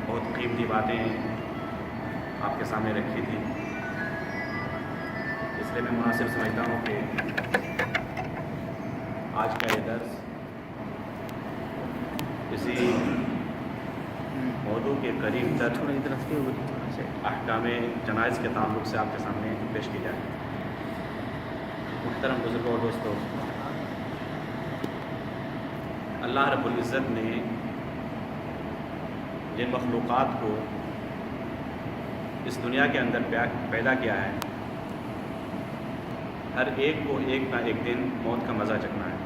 بہت قیمتی باتیں آپ کے سامنے رکھی تھی، اس لیے میں مناسب سمجھتا ہوں کہ آج کا یہ درس کسی موضوع کے قریب تر احکام جنائز کے تعلق سے آپ کے سامنے پیش کی جائے۔ محترم بزرگوں اور دوستوں، اللہ رب العزت نے جن مخلوقات کو اس دنیا کے اندر پیدا کیا ہے، ہر ایک کو ایک نہ ایک دن موت کا مزہ چکھنا ہے۔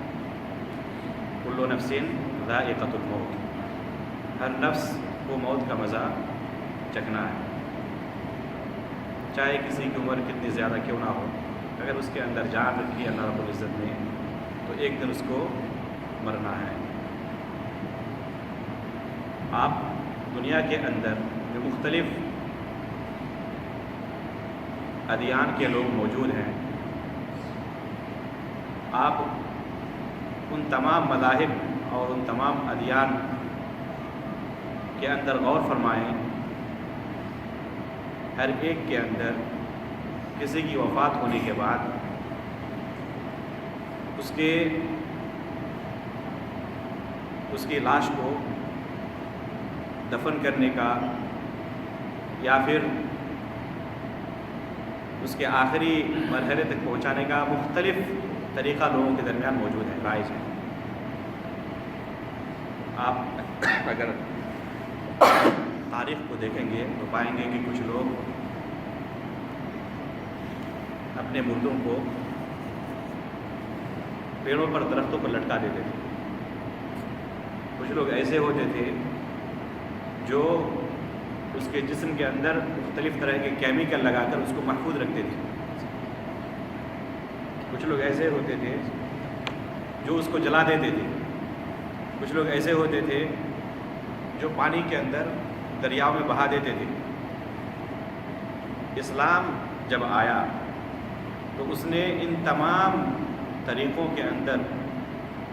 کل نفس ذائقۃ الموت، ہر نفس کو موت کا مزہ چکھنا ہے، چاہے کسی کی عمر کتنی زیادہ کیوں نہ ہو، اگر اس کے اندر جان رکھی اللہ رب العزت نے تو ایک دن اس کو مرنا ہے۔ آپ دنیا کے اندر جو مختلف ادیان کے لوگ موجود ہیں، آپ ان تمام مذاہب اور ان تمام ادیان کے اندر غور فرمائیں، ہر ایک کے اندر کسی کی وفات ہونے کے بعد اس کی لاش کو دفن کرنے کا یا پھر اس کے آخری مرحلے تک پہنچانے کا مختلف طریقہ لوگوں کے درمیان موجود ہے، رائج ہے۔ آپ اگر تاریخ کو دیکھیں گے تو پائیں گے کہ کچھ لوگ اپنے مردوں کو پیڑوں پر درختوں پر لٹکا دیتے تھے، کچھ لوگ ایسے ہوتے تھے جو اس کے جسم کے اندر مختلف طرح کے کیمیکل لگا کر اس کو محفوظ رکھتے تھے، کچھ لوگ ایسے ہوتے تھے جو اس کو جلا دیتے تھے، کچھ لوگ ایسے ہوتے تھے جو پانی کے اندر دریاؤں میں بہا دیتے تھے۔ اسلام جب آیا تو اس نے ان تمام طریقوں کے اندر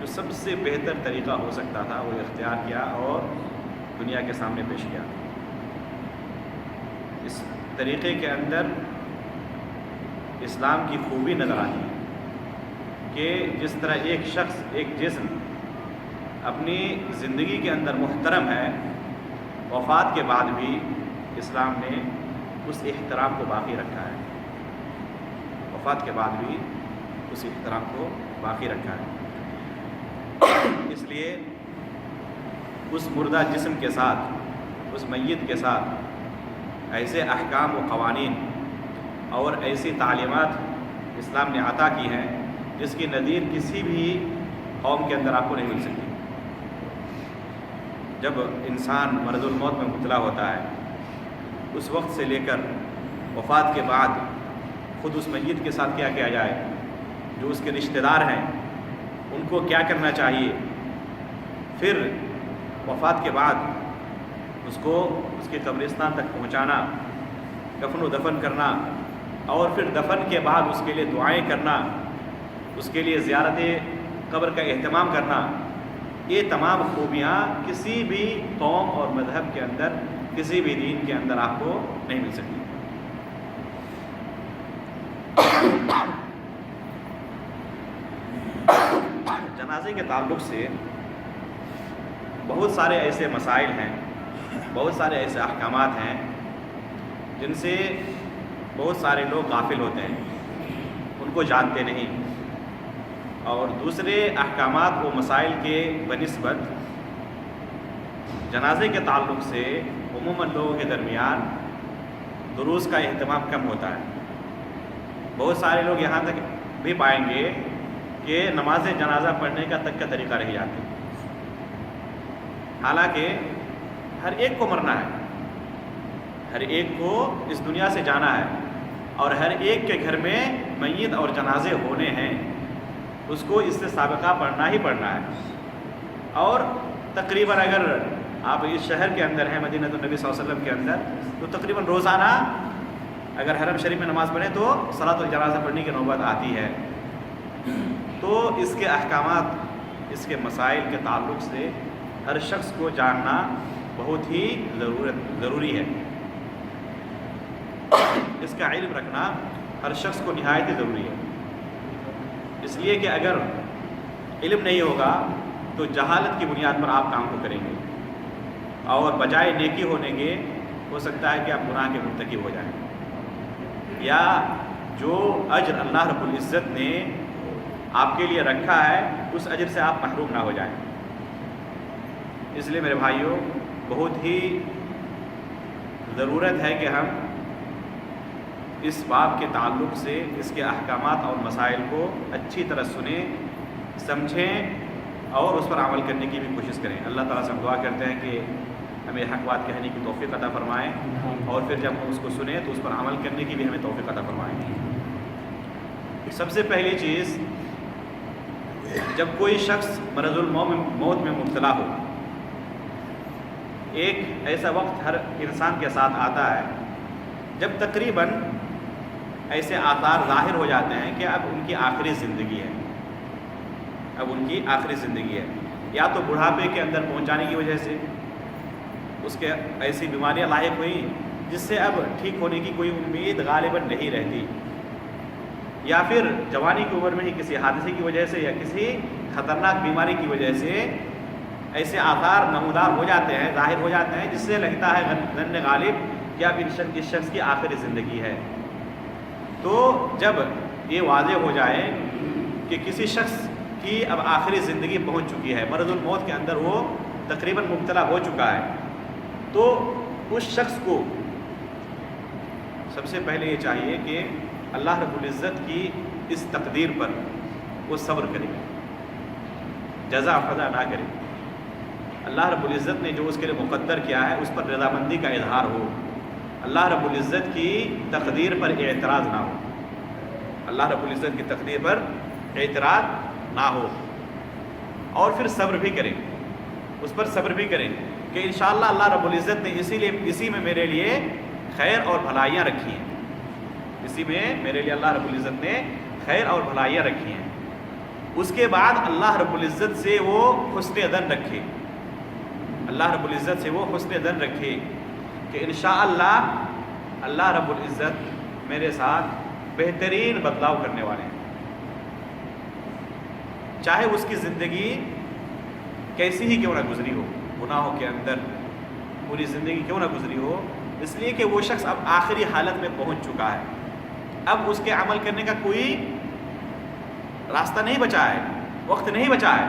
جو سب سے بہتر طریقہ ہو سکتا تھا وہ اختیار کیا اور دنیا کے سامنے پیش کیا۔ اس طریقے کے اندر اسلام کی خوبی نظر آتی ہے کہ جس طرح ایک شخص، ایک جسم اپنی زندگی کے اندر محترم ہے، وفات کے بعد بھی اسلام نے اس احترام کو باقی رکھا ہے، وفات کے بعد بھی اس احترام کو باقی رکھا ہے۔ اس لیے اس مردہ جسم کے ساتھ، اس میت کے ساتھ ایسے احکام و قوانین اور ایسی تعلیمات اسلام نے عطا کی ہیں جس کی نظیر کسی بھی قوم کے اندر آپ کو نہیں مل سکتی۔ جب انسان مرض الموت میں مبتلا ہوتا ہے، اس وقت سے لے کر وفات کے بعد خود اس میت کے ساتھ کیا کیا جائے، جو اس کے رشتہ دار ہیں ان کو کیا کرنا چاہیے، پھر وفات کے بعد اس کو اس کے قبرستان تک پہنچانا، کفن و دفن کرنا، اور پھر دفن کے بعد اس کے لیے دعائیں کرنا، اس کے لیے زیارت قبر کا اہتمام کرنا، یہ تمام خوبیاں کسی بھی قوم اور مذہب کے اندر، کسی بھی دین کے اندر آپ کو نہیں مل سکتی۔ جنازے کے تعلق سے بہت سارے ایسے مسائل ہیں، بہت سارے ایسے احکامات ہیں جن سے بہت سارے لوگ غافل ہوتے ہیں، ان کو جانتے نہیں، اور دوسرے احکامات و مسائل کے بنسبت جنازے کے تعلق سے عموماً لوگوں کے درمیان دروس کا اہتمام کم ہوتا ہے۔ بہت سارے لوگ یہاں تک بھی پائیں گے کہ نماز جنازہ پڑھنے کا تک کا طریقہ نہیں جانتے، حالانکہ ہر ایک کو مرنا ہے، ہر ایک کو اس دنیا سے جانا ہے، اور ہر ایک کے گھر میں میت اور جنازے ہونے ہیں، اس کو اس سے سابقہ پڑھنا ہی پڑھنا ہے۔ اور تقریباً اگر آپ اس شہر کے اندر ہیں، مدینہ النبی صلی اللہ علیہ وسلم کے اندر، تو تقریباً روزانہ اگر حرم شریف میں نماز پڑھیں تو صلاۃ الجنازہ پڑھنے کی نوبت آتی ہے۔ تو اس کے احکامات، اس کے مسائل کے تعلق سے ہر شخص کو جاننا بہت ہی ضروری ہے۔ اس کا علم رکھنا ہر شخص کو نہایت ہی ضروری ہے، اس لیے کہ اگر علم نہیں ہوگا تو جہالت کی بنیاد پر آپ کام کو کریں گے، اور بجائے نیکی ہونے کے ہو سکتا ہے کہ آپ گناہ کے مرتکب ہو جائیں، یا جو اجر اللہ رب العزت نے آپ کے لیے رکھا ہے اس اجر سے آپ محروم نہ ہو جائیں۔ اس لیے میرے بھائیوں، بہت ہی ضرورت ہے کہ ہم اس باب کے تعلق سے اس کے احکامات اور مسائل کو اچھی طرح سنیں، سمجھیں اور اس پر عمل کرنے کی بھی کوشش کریں۔ اللہ تعالیٰ سے ہم دعا کرتے ہیں کہ ہمیں حق بات کہنے کی توفیق عطا فرمائیں، اور پھر جب ہم اس کو سنیں تو اس پر عمل کرنے کی بھی ہمیں توفیق عطا فرمائیں۔ سب سے پہلی چیز، جب کوئی شخص مرض الموت میں مبتلا ہو، ایک ایسا وقت ہر انسان کے ساتھ آتا ہے جب تقریباً ایسے آثار ظاہر ہو جاتے ہیں کہ اب ان کی آخری زندگی ہے، اب ان کی آخری زندگی ہے، یا تو بڑھاپے کے اندر پہنچانے کی وجہ سے اس کے ایسی بیماریاں لاحق ہوئیں جس سے اب ٹھیک ہونے کی کوئی امید غالباً نہیں رہتی، یا پھر جوانی کی عمر میں ہی کسی حادثے کی وجہ سے یا کسی خطرناک بیماری کی وجہ سے ایسے آثار نمودار ہو جاتے ہیں، ظاہر ہو جاتے ہیں، جس سے لگتا ہے ظن غالب کہ اب اس شخص کی آخری زندگی ہے۔ تو جب یہ واضح ہو جائے کہ کسی شخص کی اب آخری زندگی پہنچ چکی ہے، مرض الموت کے اندر وہ تقریباً مبتلا ہو چکا ہے، تو اس شخص کو سب سے پہلے یہ چاہیے کہ اللہ رب العزت کی اس تقدیر پر وہ صبر کرے، جزا فضا نہ کرے۔ اللہ رب العزت نے جو اس کے لیے مقدر کیا ہے اس پر رضامندی کا اظہار ہو، اللہ رب العزت کی تقدیر پر اعتراض نہ ہو، اللہ رب العزت کی تقدیر پر اعتراض نہ ہو، اور پھر صبر بھی کریں، اس پر صبر بھی کریں کہ انشاءاللہ اللہ رب العزت نے اسی میں میرے لیے خیر اور بھلائیاں رکھی ہیں، اسی میں میرے لیے اللہ رب العزت نے خیر اور بھلائیاں رکھی ہیں۔ اس کے بعد اللہ رب العزت سے وہ حسن ظن رکھے، اللہ رب العزت سے وہ حسن ظن رکھے کہ انشاءاللہ اللہ رب العزت میرے ساتھ بہترین بدلاؤ کرنے والے ہیں، چاہے اس کی زندگی کیسی ہی کیوں نہ گزری ہو، گناہوں کے اندر پوری زندگی کیوں نہ گزری ہو، اس لیے کہ وہ شخص اب آخری حالت میں پہنچ چکا ہے، اب اس کے عمل کرنے کا کوئی راستہ نہیں بچا ہے، وقت نہیں بچا ہے۔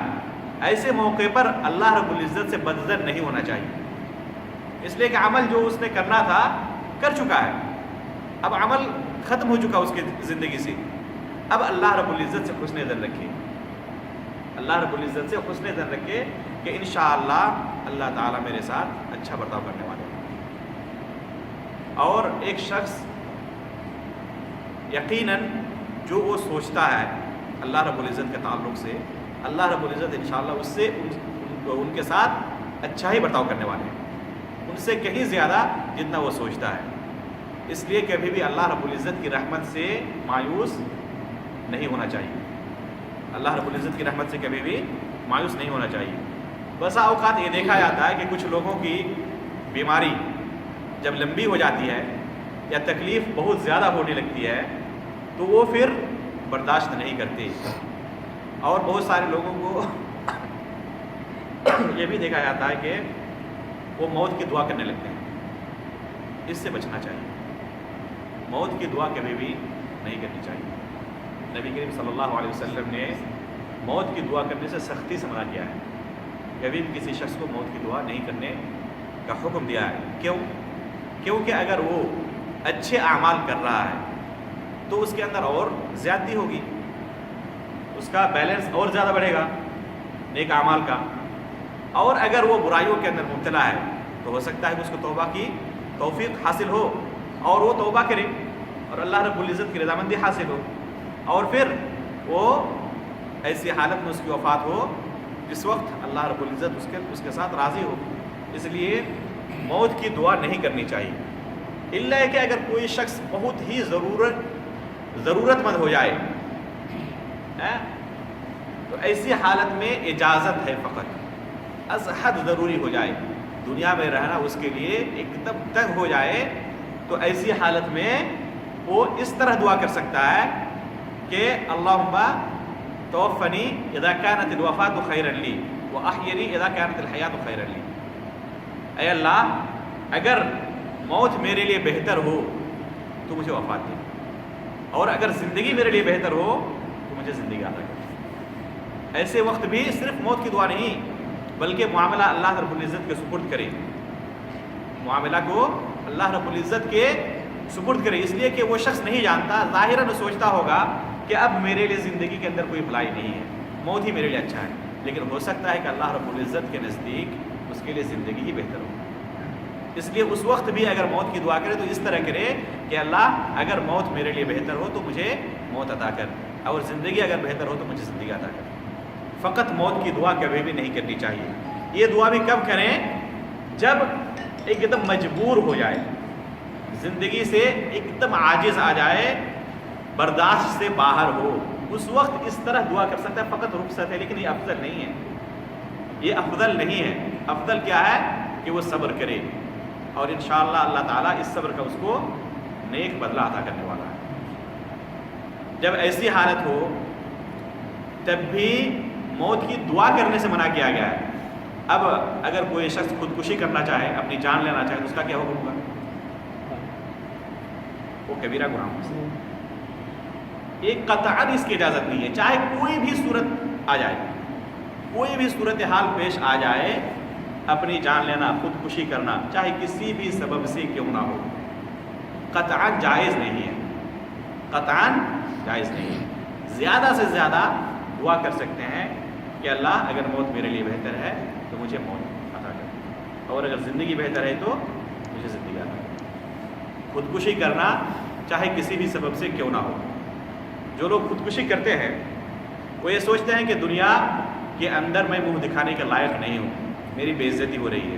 ایسے موقع پر اللہ رب العزت سے بدظن نہیں ہونا چاہیے، اس لیے کہ عمل جو اس نے کرنا تھا کر چکا ہے، اب عمل ختم ہو چکا اس کی زندگی سے، اب اللہ رب العزت سے حسن ظن رکھے، اللہ رب العزت سے حسن ظن رکھے کہ انشاءاللہ اللہ تعالیٰ میرے ساتھ اچھا برتاؤ کرنے والے ہیں۔ اور ایک شخص یقیناً جو وہ سوچتا ہے اللہ رب العزت کے تعلق سے، اللہ رب العزت انشاءاللہ اس سے ان کے ساتھ اچھا ہی برتاؤ کرنے والے ہیں، ان سے کہیں زیادہ جتنا وہ سوچتا ہے۔ اس لیے کبھی بھی اللہ رب العزت کی رحمت سے مایوس نہیں ہونا چاہیے، اللہ رب العزت کی رحمت سے کبھی بھی مایوس نہیں ہونا چاہیے۔ بسا اوقات یہ دیکھا جاتا ہے کہ کچھ لوگوں کی بیماری جب لمبی ہو جاتی ہے یا تکلیف بہت زیادہ ہونے لگتی ہے تو وہ پھر برداشت نہیں کرتے، اور بہت سارے لوگوں کو یہ بھی دیکھا جاتا ہے کہ وہ موت کی دعا کرنے لگتے ہیں۔ اس سے بچنا چاہیے، موت کی دعا کبھی بھی نہیں کرنی چاہیے۔ نبی کریم صلی اللہ علیہ وسلم نے موت کی دعا کرنے سے سختی سے منع کیا ہے، کبھی بھی کسی شخص کو موت کی دعا نہیں کرنے کا حکم دیا ہے۔ کیونکہ اگر وہ اچھے اعمال کر رہا ہے تو اس کے اندر اور زیادتی ہوگی، اس کا بیلنس اور زیادہ بڑھے گا نیک اعمال کا، اور اگر وہ برائیوں کے اندر مبتلا ہے تو ہو سکتا ہے کہ اس کو توبہ کی توفیق حاصل ہو اور وہ توبہ کرے اور اللہ رب العزت کی رضامندی حاصل ہو، اور پھر وہ ایسی حالت میں اس کی وفات ہو جس وقت اللہ رب العزت اس کے ساتھ راضی ہو۔ اس لیے موت کی دعا نہیں کرنی چاہیے، الا کہ اگر کوئی شخص بہت ہی ضرورت مند ہو جائے تو ایسی حالت میں اجازت ہے، فقط از حد ضروری ہو جائے دنیا میں رہنا اس کے لیے ایک دم تنگ ہو جائے تو ایسی حالت میں وہ اس طرح دعا کر سکتا ہے کہ اللہم توفنی اذا كانت الوفاۃ خیرا لی واحینی اذا كانت الحیاۃ خیرا لی. اے اللہ اگر موت میرے لیے بہتر ہو تو مجھے وفات دے، اور اگر زندگی میرے لیے بہتر ہو تو مجھے زندگی عطا کر. ایسے وقت بھی صرف موت کی دعا نہیں بلکہ معاملہ اللہ رب العزت کے سپرد کرے، معاملہ کو اللہ رب العزت کے سپرد کرے. اس لیے کہ وہ شخص نہیں جانتا، ظاہراً سوچتا ہوگا کہ اب میرے لیے زندگی کے اندر کوئی بھلائی نہیں ہے، موت ہی میرے لیے اچھا ہے، لیکن ہو سکتا ہے کہ اللہ رب العزت کے نزدیک اس کے لیے زندگی ہی بہتر ہو. اس لیے اس وقت بھی اگر موت کی دعا کرے تو اس طرح کرے کہ اللہ اگر موت میرے لیے بہتر ہو تو مجھے موت عطا کر، اور زندگی اگر بہتر ہو تو مجھے زندگی عطا کر. فقط موت کی دعا کبھی بھی نہیں کرنی چاہیے. یہ دعا بھی کب کریں؟ جب ایک دم مجبور ہو جائے، زندگی سے ایک دم عاجز آ جائے، برداشت سے باہر ہو، اس وقت اس طرح دعا کر سکتا ہے. فقط رخصت ہے، لیکن یہ افضل نہیں ہے، یہ افضل نہیں ہے. افضل کیا ہے کہ وہ صبر کرے، اور انشاءاللہ اللہ تعالیٰ اس صبر کا اس کو نیک بدلہ عطا کرنے والا ہے. جب ایسی حالت ہو تب بھی موت کی دعا کرنے سے منع کیا گیا ہے. اب اگر کوئی شخص خودکشی کرنا چاہے، اپنی جان لینا چاہے تو اس کا کیا حکم ہوگا؟ وہ کبیرہ گناہ ہے. ایک قطعاً اس کی اجازت نہیں ہے، چاہے کوئی بھی صورت آ جائے، کوئی بھی صورتحال پیش آ جائے، اپنی جان لینا، خودکشی کرنا، چاہے کسی بھی سبب سے کیوں نہ ہو، قطعاً جائز نہیں ہے، قطعاً جائز نہیں ہے. زیادہ سے زیادہ دعا کر سکتے ہیں کہ اللہ اگر موت میرے لیے بہتر ہے تو مجھے موت عطا کر، اور اگر زندگی بہتر ہے تو مجھے زندگی عطا کر. خودکشی کرنا چاہے کسی بھی سبب سے کیوں نہ ہو. جو لوگ خودکشی کرتے ہیں وہ یہ سوچتے ہیں کہ دنیا کے اندر میں منہ دکھانے کے لائق نہیں ہوں، میری بے عزتی ہو رہی ہے.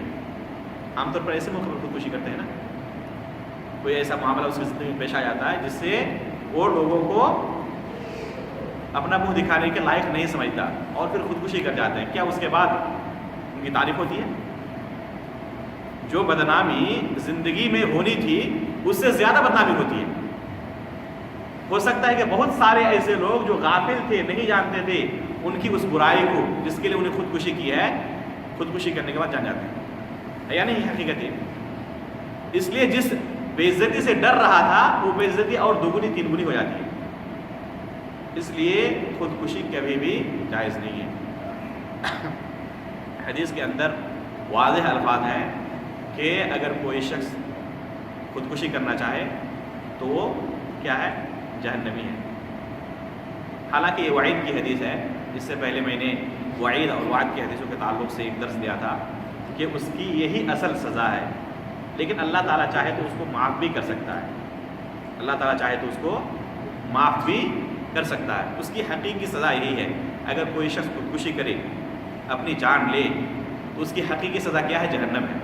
عام طور پر ایسے موقع پر خودکشی کرتے ہیں نا، کوئی ایسا معاملہ اس کی زندگی میں پیش آ جاتا ہے جس سے وہ لوگوں کو اپنا منہ دکھانے کے لائق نہیں سمجھتا اور پھر خودکشی کر جاتے ہیں. کیا اس کے بعد ان کی تعریف ہوتی ہے؟ جو بدنامی زندگی میں ہونی تھی اس سے زیادہ بدنامی ہوتی ہے. ہو سکتا ہے کہ بہت سارے ایسے لوگ جو غافل تھے، نہیں جانتے تھے ان کی اس برائی کو جس کے لیے انہیں خودکشی کی ہے، خودکشی کرنے کے بعد جان جاتے ہیں. یا نہیں حقیقت ہے؟ اس لیے جس بے عزتی سے ڈر رہا تھا وہ بے عزتی اور دوگنی تین گنی ہو جاتی ہے. اس لیے خودکشی کبھی بھی جائز نہیں ہے. حدیث کے اندر واضح الفاظ ہیں کہ اگر کوئی شخص خودکشی کرنا چاہے تو وہ کیا ہے؟ جہنمی ہے. حالانکہ یہ وعید کی حدیث ہے. اس سے پہلے میں نے وعید اور وعد کی حدیثوں کے تعلق سے ایک درس دیا تھا کہ اس کی یہی اصل سزا ہے، لیکن اللہ تعالیٰ چاہے تو اس کو معاف بھی کر سکتا ہے. اللہ تعالیٰ چاہے تو اس کو معاف بھی کر سکتا ہے. اس کی حقیقی سزا یہی ہے. اگر کوئی شخص خودکشی کرے، اپنی جان لے، تو اس کی حقیقی سزا کیا ہے؟ جہنم ہے.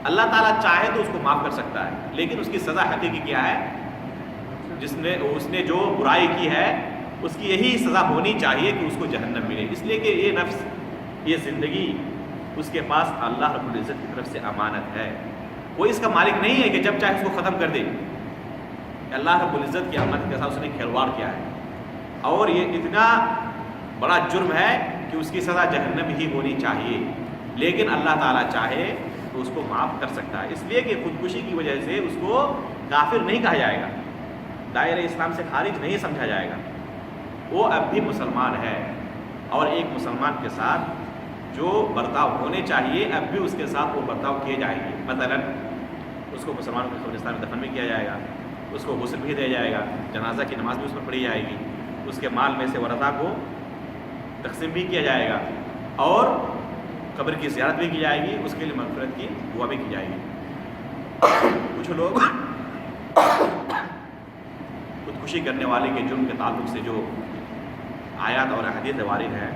اللہ تعالیٰ چاہے تو اس کو معاف کر سکتا ہے، لیکن اس کی سزا حقیقی کیا ہے؟ اس نے جو برائی کی ہے اس کی یہی سزا ہونی چاہیے کہ اس کو جہنم ملے. اس لیے کہ یہ نفس، یہ زندگی اس کے پاس اللہ رب العزت کی طرف سے امانت ہے. وہ اس کا مالک نہیں ہے کہ جب چاہے اس کو ختم کر دے. اللہ رب العزت کی امانت کے ساتھ اس نے کھلواڑ کیا ہے، اور یہ اتنا بڑا جرم ہے کہ اس کی سزا جہنم ہی ہونی چاہیے. لیکن اللہ تعالیٰ چاہے تو اس کو معاف کر سکتا ہے. اس لیے کہ خودکشی کی وجہ سے اس کو کافر نہیں کہا جائے گا، دائرہ اسلام سے خارج نہیں سمجھا جائے گا. وہ اب بھی مسلمان ہے، اور ایک مسلمان کے ساتھ جو برتاؤ ہونے چاہیے اب بھی اس کے ساتھ وہ برتاؤ کیے جائیں گے. مثلا اس کو مسلمان کو قبرستان میں دفن بھی کیا جائے گا، اس کو غسل بھی دیا جائے گا، جنازہ کی نماز بھی اس پر پڑھی جائے گی، اس کے مال میں سے ورثاء کو تقسیم بھی کیا جائے گا، اور قبر کی زیارت بھی کی جائے گی، اس کے لیے مغفرت کی دعا بھی کی جائے گی. کچھ لوگ خودکشی کرنے والے کے جرم کے تعلق سے جو آیات اور احادیث وارد ہیں،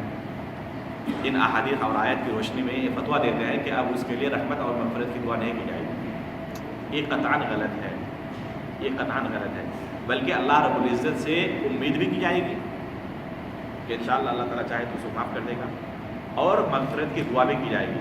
ان احادیث اور آیات کی روشنی میں یہ فتویٰ دیتے ہیں کہ اب اس کے لیے رحمت اور مغفرت کی دعا نہیں کی جائے گی. یہ قطعاً غلط ہے، یہ قطعاً غلط ہے. بلکہ اللہ رب العزت سے امید بھی کی جائے گی کہ انشاءاللہ اللہ تعالیٰ چاہے تو اس کو معاف کر دے گا، اور مغفرت کی دعا بھی کی جائے گی.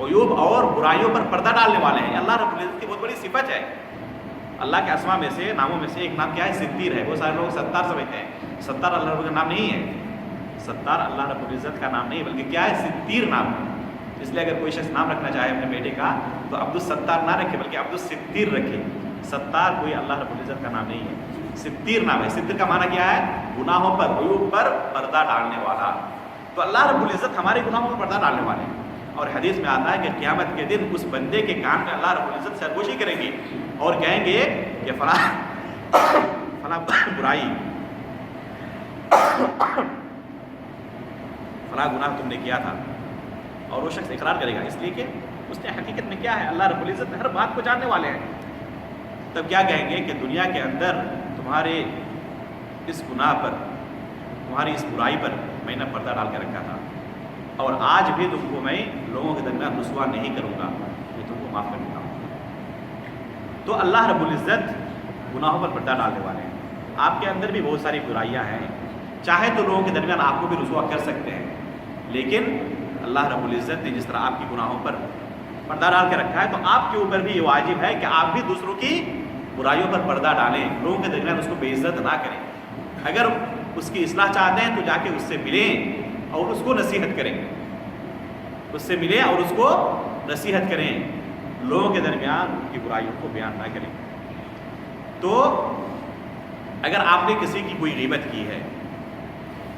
عیوب اور برائیوں پر پردہ ڈالنے والے ہیں. اللہ رب العزت کی بہت بڑی صفت ہے. اللہ کے اسماء میں سے، ناموں میں سے ایک نام کیا ہے؟ ستیر ہے. بہت سارے لوگ ستار سمجھتے ہیں. ستار اللہ رب کا نام نہیں ہے. ستار اللہ رب العزت کا نام نہیں بلکہ کیا ہے؟ ستیر نام ہے. اس لیے اگر کوئی شخص نام رکھنا چاہے اپنے بیٹے کا تو عبدالستار نہ رکھے بلکہ عبدالستیر رکھے. ستار کوئی اللہ رب العزت کا نام نہیں ہے، ستیر نام ہے. ستیر کا معنی کیا ہے؟ گناہوں پر، عیوب پر پردہ ڈالنے والا. تو اللہ رب العزت ہمارے گناہوں پر پردہ ڈالنے والے ہیں. اور حدیث میں آتا ہے کہ قیامت کے دن اس بندے کے کان میں اللہ رب العزت سرگوشی کریں گے اور کہیں گے کہ فلاں برائی، فلاں گناہ تم نے کیا تھا. اور وہ شخص اقرار کرے گا، اس لیے کہ اس نے حقیقت میں کیا ہے؟ اللہ رب العزت ہر بات کو جاننے والے ہیں. تب کیا کہیں گے کہ دنیا کے اندر تمہارے اس گناہ پر، تمہاری اس برائی پر میں نے پردہ ڈال کے رکھا تھا، اور آج بھی تم کو میں لوگوں کے درمیان رسوا نہیں کروں گا، میں تم کو معاف کر دیتا ہوں. تو اللہ رب العزت گناہوں پر پردہ ڈالنے والے ہیں. آپ کے اندر بھی بہت ساری برائیاں ہیں، چاہے تو لوگوں کے درمیان آپ کو بھی رسوا کر سکتے ہیں، لیکن اللہ رب العزت نے جس طرح آپ کی گناہوں پر پردہ ڈال کے رکھا ہے تو آپ کے اوپر بھی یہ واجب ہے کہ آپ بھی دوسروں کی برائیوں پر پردہ ڈالیں، لوگوں کے درمیان اس کو بے عزت نہ کریں. اگر اس کی اصلاح چاہتے ہیں تو جا کے اس سے ملیں اور اس کو نصیحت کریں، اس سے ملیں اور اس کو نصیحت کریں، لوگوں کے درمیان ان کی برائیوں کو بیان نہ کریں. تو اگر آپ نے کسی کی کوئی غیبت کی ہے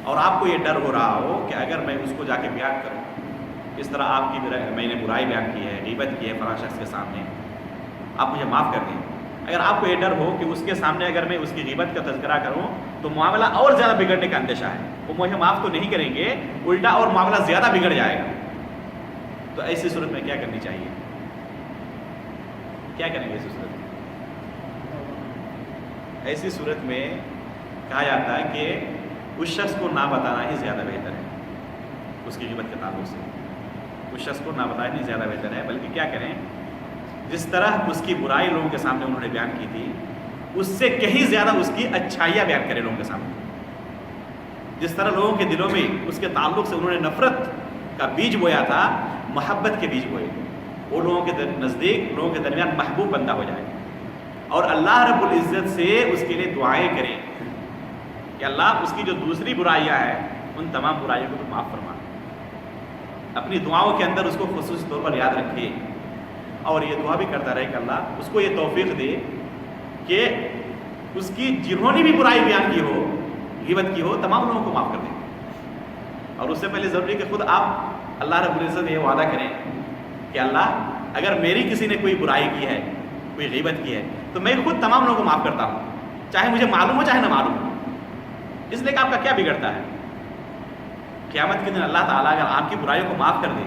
اور آپ کو یہ ڈر ہو رہا ہو کہ اگر میں اس کو جا کے بیان کروں، اس طرح آپ کی میں نے برائی بیان کی ہے، غیبت کی ہے فلاں شخص کے سامنے، آپ مجھے معاف کر دیں. اگر آپ کو یہ ڈر ہو کہ اس کے سامنے اگر میں اس کی غیبت کا تذکرہ کروں تو معاملہ اور زیادہ بگڑنے کا اندیشہ ہے، وہ مجھے معاف تو نہیں کریں گے، الٹا اور معاملہ زیادہ بگڑ جائے گا. تو ایسی صورت میں کیا کرنی چاہیے؟ کیا کریں گے ایسی صورت میں؟ ایسی صورت میں کہا جاتا ہے کہ اس شخص کو نہ بتانا ہی زیادہ بہتر ہے. اس کی غیبت کے تعلق سے اس شخص کو نہ بتانا ہی زیادہ بہتر ہے، بلکہ کیا کریں، جس طرح اس کی برائی لوگوں کے سامنے انہوں نے بیان کی تھی اس سے کہیں زیادہ اس کی اچھائیاں بیان کریں لوگوں کے سامنے. جس طرح لوگوں کے دلوں میں اس کے تعلق سے انہوں نے نفرت کا بیج بویا تھا، محبت کے بیج بوئے، وہ لوگوں کے نزدیک، لوگوں کے درمیان محبوب بندہ ہو جائے. اور اللہ رب العزت سے اس کے لیے دعائیں کریں کہ اللہ اس کی جو دوسری برائیاں ہیں ان تمام برائیوں کو تو معاف فرما. اپنی دعاؤں کے اندر اس کو خصوصی طور پر یاد رکھے اور یہ دعا بھی کرتا رہے کہ اللہ اس کو یہ توفیق دے کہ اس کی جنہوں نے بھی برائی بیان کی ہو، غیبت کی ہو، تمام لوگوں کو معاف کر دیں. اور اس سے پہلے ضروری کہ خود آپ اللہ رب العزت یہ وعدہ کریں کہ اللہ اگر میری کسی نے کوئی برائی کی ہے، کوئی غیبت کی ہے تو میں خود تمام لوگوں کو معاف کرتا ہوں، چاہے مجھے معلوم ہو چاہے نہ معلوم ہو. اس لیے کہ آپ کا کیا بگڑتا ہے؟ قیامت کے دن اللہ تعالیٰ اگر آپ کی برائیوں کو معاف کر دے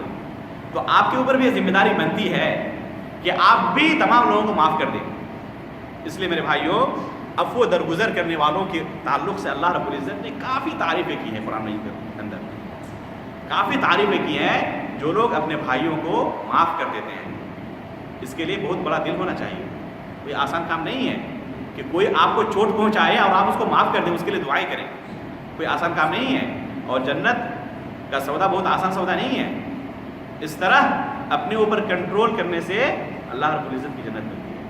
تو آپ کے اوپر بھی یہ ذمہ داری بنتی ہے کہ آپ بھی تمام لوگوں کو معاف کر دیں. اس لیے میرے بھائیوں، عفو درگزر کرنے والوں کے تعلق سے اللہ رب العزت نے کافی تعریفیں کی ہیں. قرآن مجید کے اندر کافی تعریفیں کی ہیں جو لوگ اپنے بھائیوں کو معاف کر دیتے ہیں. اس کے لیے بہت بڑا دل ہونا چاہیے. کوئی آسان کام نہیں ہے کہ کوئی آپ کو چوٹ پہنچائے اور آپ اس کو معاف کر دیں، اس کے لیے دعائیں کریں. کوئی آسان کام نہیں ہے، اور جنت کا سودا بہت آسان سودا نہیں ہے. اس طرح اپنے اوپر کنٹرول کرنے سے اللہ رب العزت کی جنت ملتی ہے.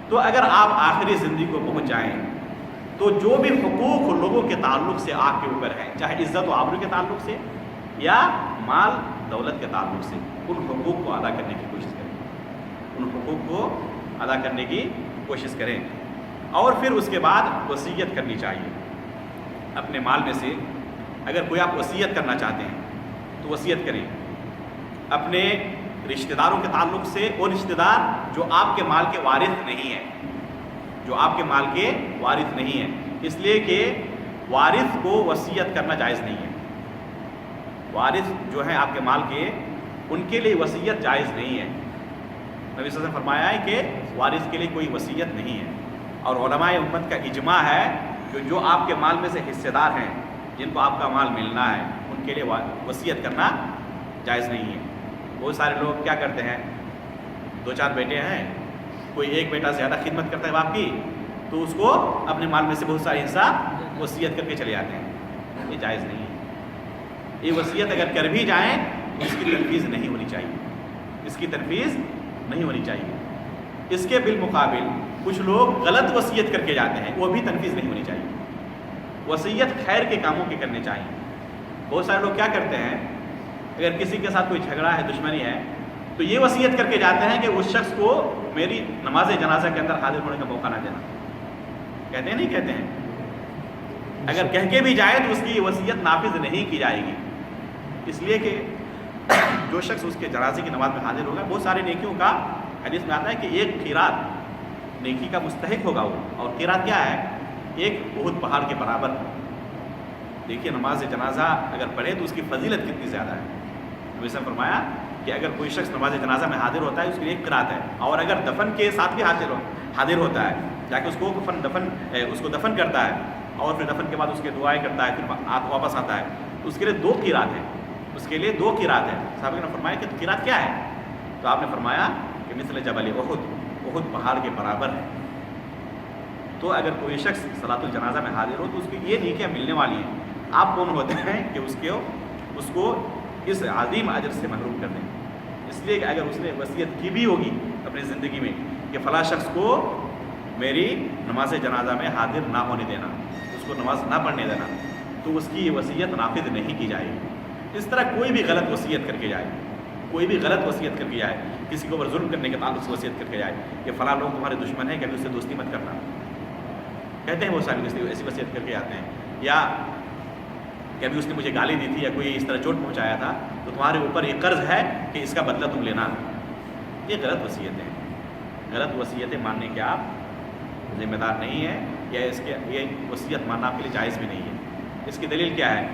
تو اگر آپ آخری زندگی کو پہنچ جائیں تو جو بھی حقوق لوگوں کے تعلق سے آپ کے اوپر ہیں، چاہے عزت و آبرو کے تعلق سے یا مال دولت کے تعلق سے، ان حقوق کو ادا کرنے کی کوشش کریں. ان حقوق کو ادا کرنے کی کوشش کریں. اور پھر اس کے بعد وصیت کرنی چاہیے. اپنے مال میں سے اگر کوئی آپ وصیت کرنا چاہتے ہیں تو وصیت کریں. اپنے رشتہ داروں کے تعلق سے، وہ رشتہ دار جو آپ کے مال کے وارث نہیں ہیں، جو آپ کے مال کے وارث نہیں ہیں، اس لیے کہ وارث کو وصیت کرنا جائز نہیں ہے. وارث جو ہیں آپ کے مال کے، ان کے لیے وصیت جائز نہیں ہے. نبی صلی اللہ علیہ وسلم نے فرمایا ہے کہ وارث کے لیے کوئی وصیت نہیں ہے. اور علماء امت کا اجماع ہے کہ جو آپ کے مال میں سے حصے دار ہیں، جن کو آپ کا مال ملنا ہے، ان کے لیے وصیت کرنا جائز نہیں ہے. بہت سارے لوگ کیا کرتے ہیں، 2-4 بیٹے ہیں، کوئی ایک بیٹا زیادہ خدمت کرتا ہے باپ کی تو اس کو اپنے مال میں سے بہت سارا حصہ وصیت کر کے چلے جاتے ہیں. یہ جائز نہیں ہے. یہ وصیت اگر کر بھی جائیں تو اس کی تنفیذ نہیں ہونی چاہیے. اس کی تنفیذ نہیں ہونی چاہیے۔ اس کے بالمقابل کچھ لوگ غلط وصیت کر کے جاتے ہیں، وہ بھی تنفیذ نہیں ہونی چاہیے۔ وصیت خیر کے کاموں کے کرنے چاہیے۔ بہت سارے لوگ کیا کرتے ہیں، اگر کسی کے ساتھ کوئی جھگڑا ہے، دشمنی ہے، تو یہ وصیت کر کے جاتے ہیں کہ اس شخص کو میری نماز جنازہ کے اندر حاضر ہونے کا موقع نہ دینا۔ کہتے ہیں نہیں کہتے ہیں؟ اگر کہہ کے بھی جائے تو اس کی یہ وصیت نافذ نہیں کی جائے گی، اس لیے کہ جو شخص اس کے جنازے کی نماز میں حاضر ہوگا بہت سارے نیکیوں کا حدیث میں آتا ہے کہ ایک قیراط نیکی کا مستحق ہوگا وہ، اور قیراط کیا ہے؟ ایک احد پہاڑ کے برابر۔ دیکھیے نماز جنازہ اگر پڑھے تو اس کی فضیلت کتنی زیادہ ہے۔ نبی صلی اللہ علیہ وسلم نے فرمایا کہ اگر کوئی شخص نماز جنازہ میں حاضر ہوتا ہے اس کے لیے ایک قرات ہے، اور اگر دفن کے ساتھ بھی حاضر ہوتا ہے، جا کے اس کو دفن کرتا ہے اور پھر دفن کے بعد اس کے دعائیں کرتا ہے، پھر واپس آتا ہے، تو اس کے لیے 2 قرات ہیں، اس کے لیے 2 قرات ہیں۔ صحابہ نے فرمایا کہ قرات کیا ہے؟ تو آپ نے فرمایا کہ مثل جبل احد پہاڑ کے برابر ہے۔ تو اگر کوئی شخص صلاۃ الجنازہ میں حاضر ہو تو اس کی یہ نیکیاں ملنے والی ہیں۔ آپ کون ہوتے ہیں کہ اس کو اس عظیم اجر سے محروم کر دیں؟ اس لیے کہ اگر اس نے وصیت کی بھی ہوگی اپنی زندگی میں کہ فلاں شخص کو میری نماز جنازہ میں حاضر نہ ہونے دینا، اس کو نماز نہ پڑھنے دینا، تو اس کی یہ وصیت نافذ نہیں کی جائے گی۔ اس طرح کوئی بھی غلط وصیت کر کے جائے، کسی کے اوپر ظلم کرنے کے تعلق سے وصیت کر کے جائے کہ فلاں لوگ تمہارے دشمن ہیں کہ ابھی اس سے دوستی مت کرنا، کہتے ہیں وہ سارے ایسی وصیت کر کے آتے ہیں، یا کہ ابھی اس نے مجھے گالی دی تھی یا کوئی اس طرح چوٹ پہنچایا تھا تو تمہارے اوپر یہ قرض ہے کہ اس کا بدلہ تم لینا۔ یہ غلط وصیتیں ہیں، غلط وصیتیں ماننے کے آپ ذمہ دار نہیں ہیں، یا یہ وصیت ماننا آپ کے لیے جائز بھی نہیں ہے۔ اس کی دلیل کیا ہے؟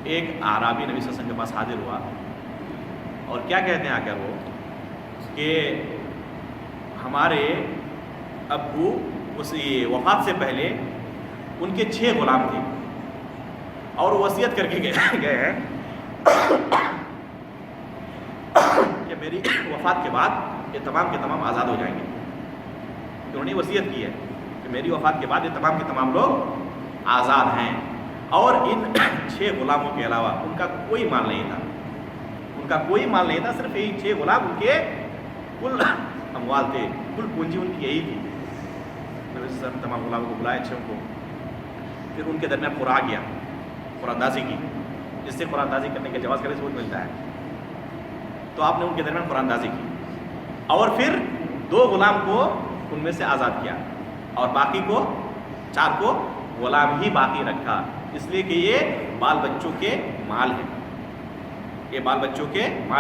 ایک اعرابی نبی صلی اللہ علیہ وسلم کے پاس حاضر ہوا اور کیا کہتے ہیں آ کر وہ کہ ہمارے ابو وفات سے پہلے ان کے 6 غلام تھے اور وصیت کر کے گئے ہیں کہ میری وفات کے بعد یہ تمام کے تمام آزاد ہو جائیں گے۔ انہوں نے وصیت کی ہے کہ میری وفات کے بعد یہ تمام کے تمام لوگ آزاد ہیں، اور ان 6 غلاموں کے علاوہ ان کا کوئی مال نہیں تھا، صرف یہی 6 غلام ان کے کل اموال تھے، کل پونجی ان کی یہی تھی۔ نبی صلی اللہ علیہ وسلم تمام غلاموں کو بلائے 6 کو، پھر ان کے درمیان قرآن اندازی کی، جس سے قرآن اندازی کرنے کے جواز کا ثبوت ملتا ہے۔ تو آپ نے ان کے درمیان قرآن اندازی کی اور پھر 2 غلام کو ان میں سے آزاد کیا، اور باقی کو 4 کو غلام ہی باقی رکھا، اس لیے کہ یہ بال بچوں کے مال ہے،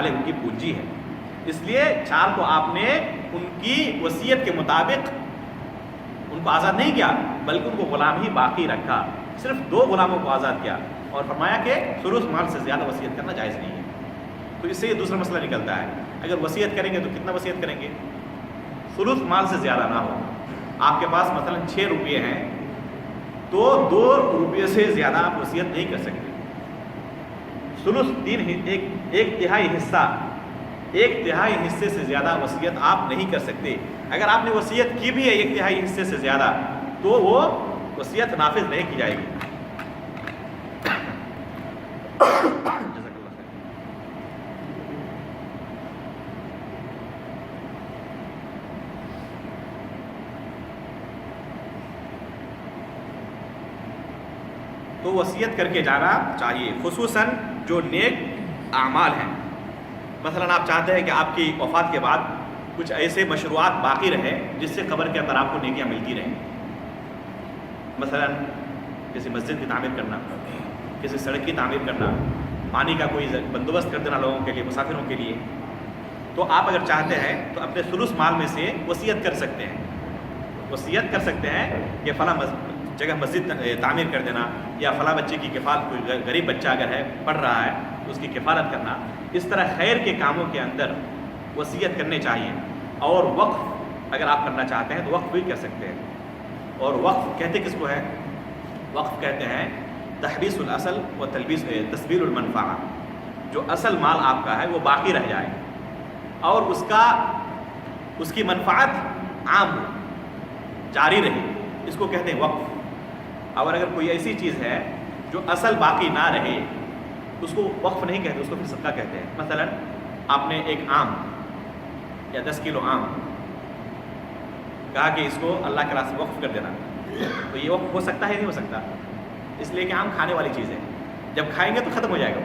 ان کی پونجی ہے۔ اس لیے 4 کو آپ نے ان کی وصیت کے مطابق ان کو آزاد نہیں کیا، بلکہ ان کو غلام ہی باقی رکھا، صرف 2 غلاموں کو آزاد کیا، اور فرمایا کہ ثلث مال سے زیادہ وصیت کرنا جائز نہیں ہے۔ تو اس سے یہ دوسرا مسئلہ نکلتا ہے، اگر وصیت کریں گے تو کتنا وصیت کریں گے؟ ثلث مال سے زیادہ نہ ہو۔ آپ کے پاس مثلا 6 روپے ہیں تو 2 روپے سے زیادہ آپ وصیت نہیں کر سکتے۔ ثلث ایک تہائی حصے سے زیادہ وصیت آپ نہیں کر سکتے۔ اگر آپ نے وصیت کی بھی ہے 1/3 حصے سے زیادہ تو وہ وصیت نافذ نہیں کی جائے گی۔ جزاک اللہ خیر۔ تو وصیت کر کے جانا چاہیے، خصوصاً جو نیک اعمال ہیں۔ مثلا آپ چاہتے ہیں کہ آپ کی وفات کے بعد کچھ ایسے مشروعات باقی رہے جس سے قبر کے اندر آپ کو نیکیاں ملتی رہیں، مثلا کسی مسجد کی تعمیر کرنا، کسی سڑک کی تعمیر کرنا، پانی کا کوئی بندوبست کر دینا لوگوں کے لیے، مسافروں کے لیے۔ تو آپ اگر چاہتے ہیں تو اپنے ثلث مال میں سے وصیت کر سکتے ہیں کہ فلاں جگہ مسجد تعمیر کر دینا، یا فلاں بچے کی کفالت، کوئی غریب بچہ اگر ہے پڑھ رہا ہے تو اس کی کفالت کرنا۔ اس طرح خیر کے کاموں کے اندر وصیت کرنے چاہیے۔ اور وقف اگر آپ کرنا چاہتے ہیں تو وقف بھی کر سکتے ہیں۔ اور وقف کہتے کس کو ہے؟ وقف کہتے ہیں تحبیس الاصل و تسبیل المنفعہ، جو اصل مال آپ کا ہے وہ باقی رہ جائے اور اس کی منفعت عام ہو، جاری رہے، اس کو کہتے ہیں وقف۔ اور اگر کوئی ایسی چیز ہے جو اصل باقی نہ رہے اس کو وقف نہیں کہتے، اس کو پھر صدقہ کہتے ہیں۔ مثلا آپ نے ایک آم یا 10 کلو آم کہا کہ اس کو اللہ کے راستے وقف کر دینا، تو یہ وقف ہو سکتا ہے نہیں ہو سکتا؟ اس لیے کہ آم کھانے والی چیز ہے، جب کھائیں گے تو ختم ہو جائے گا،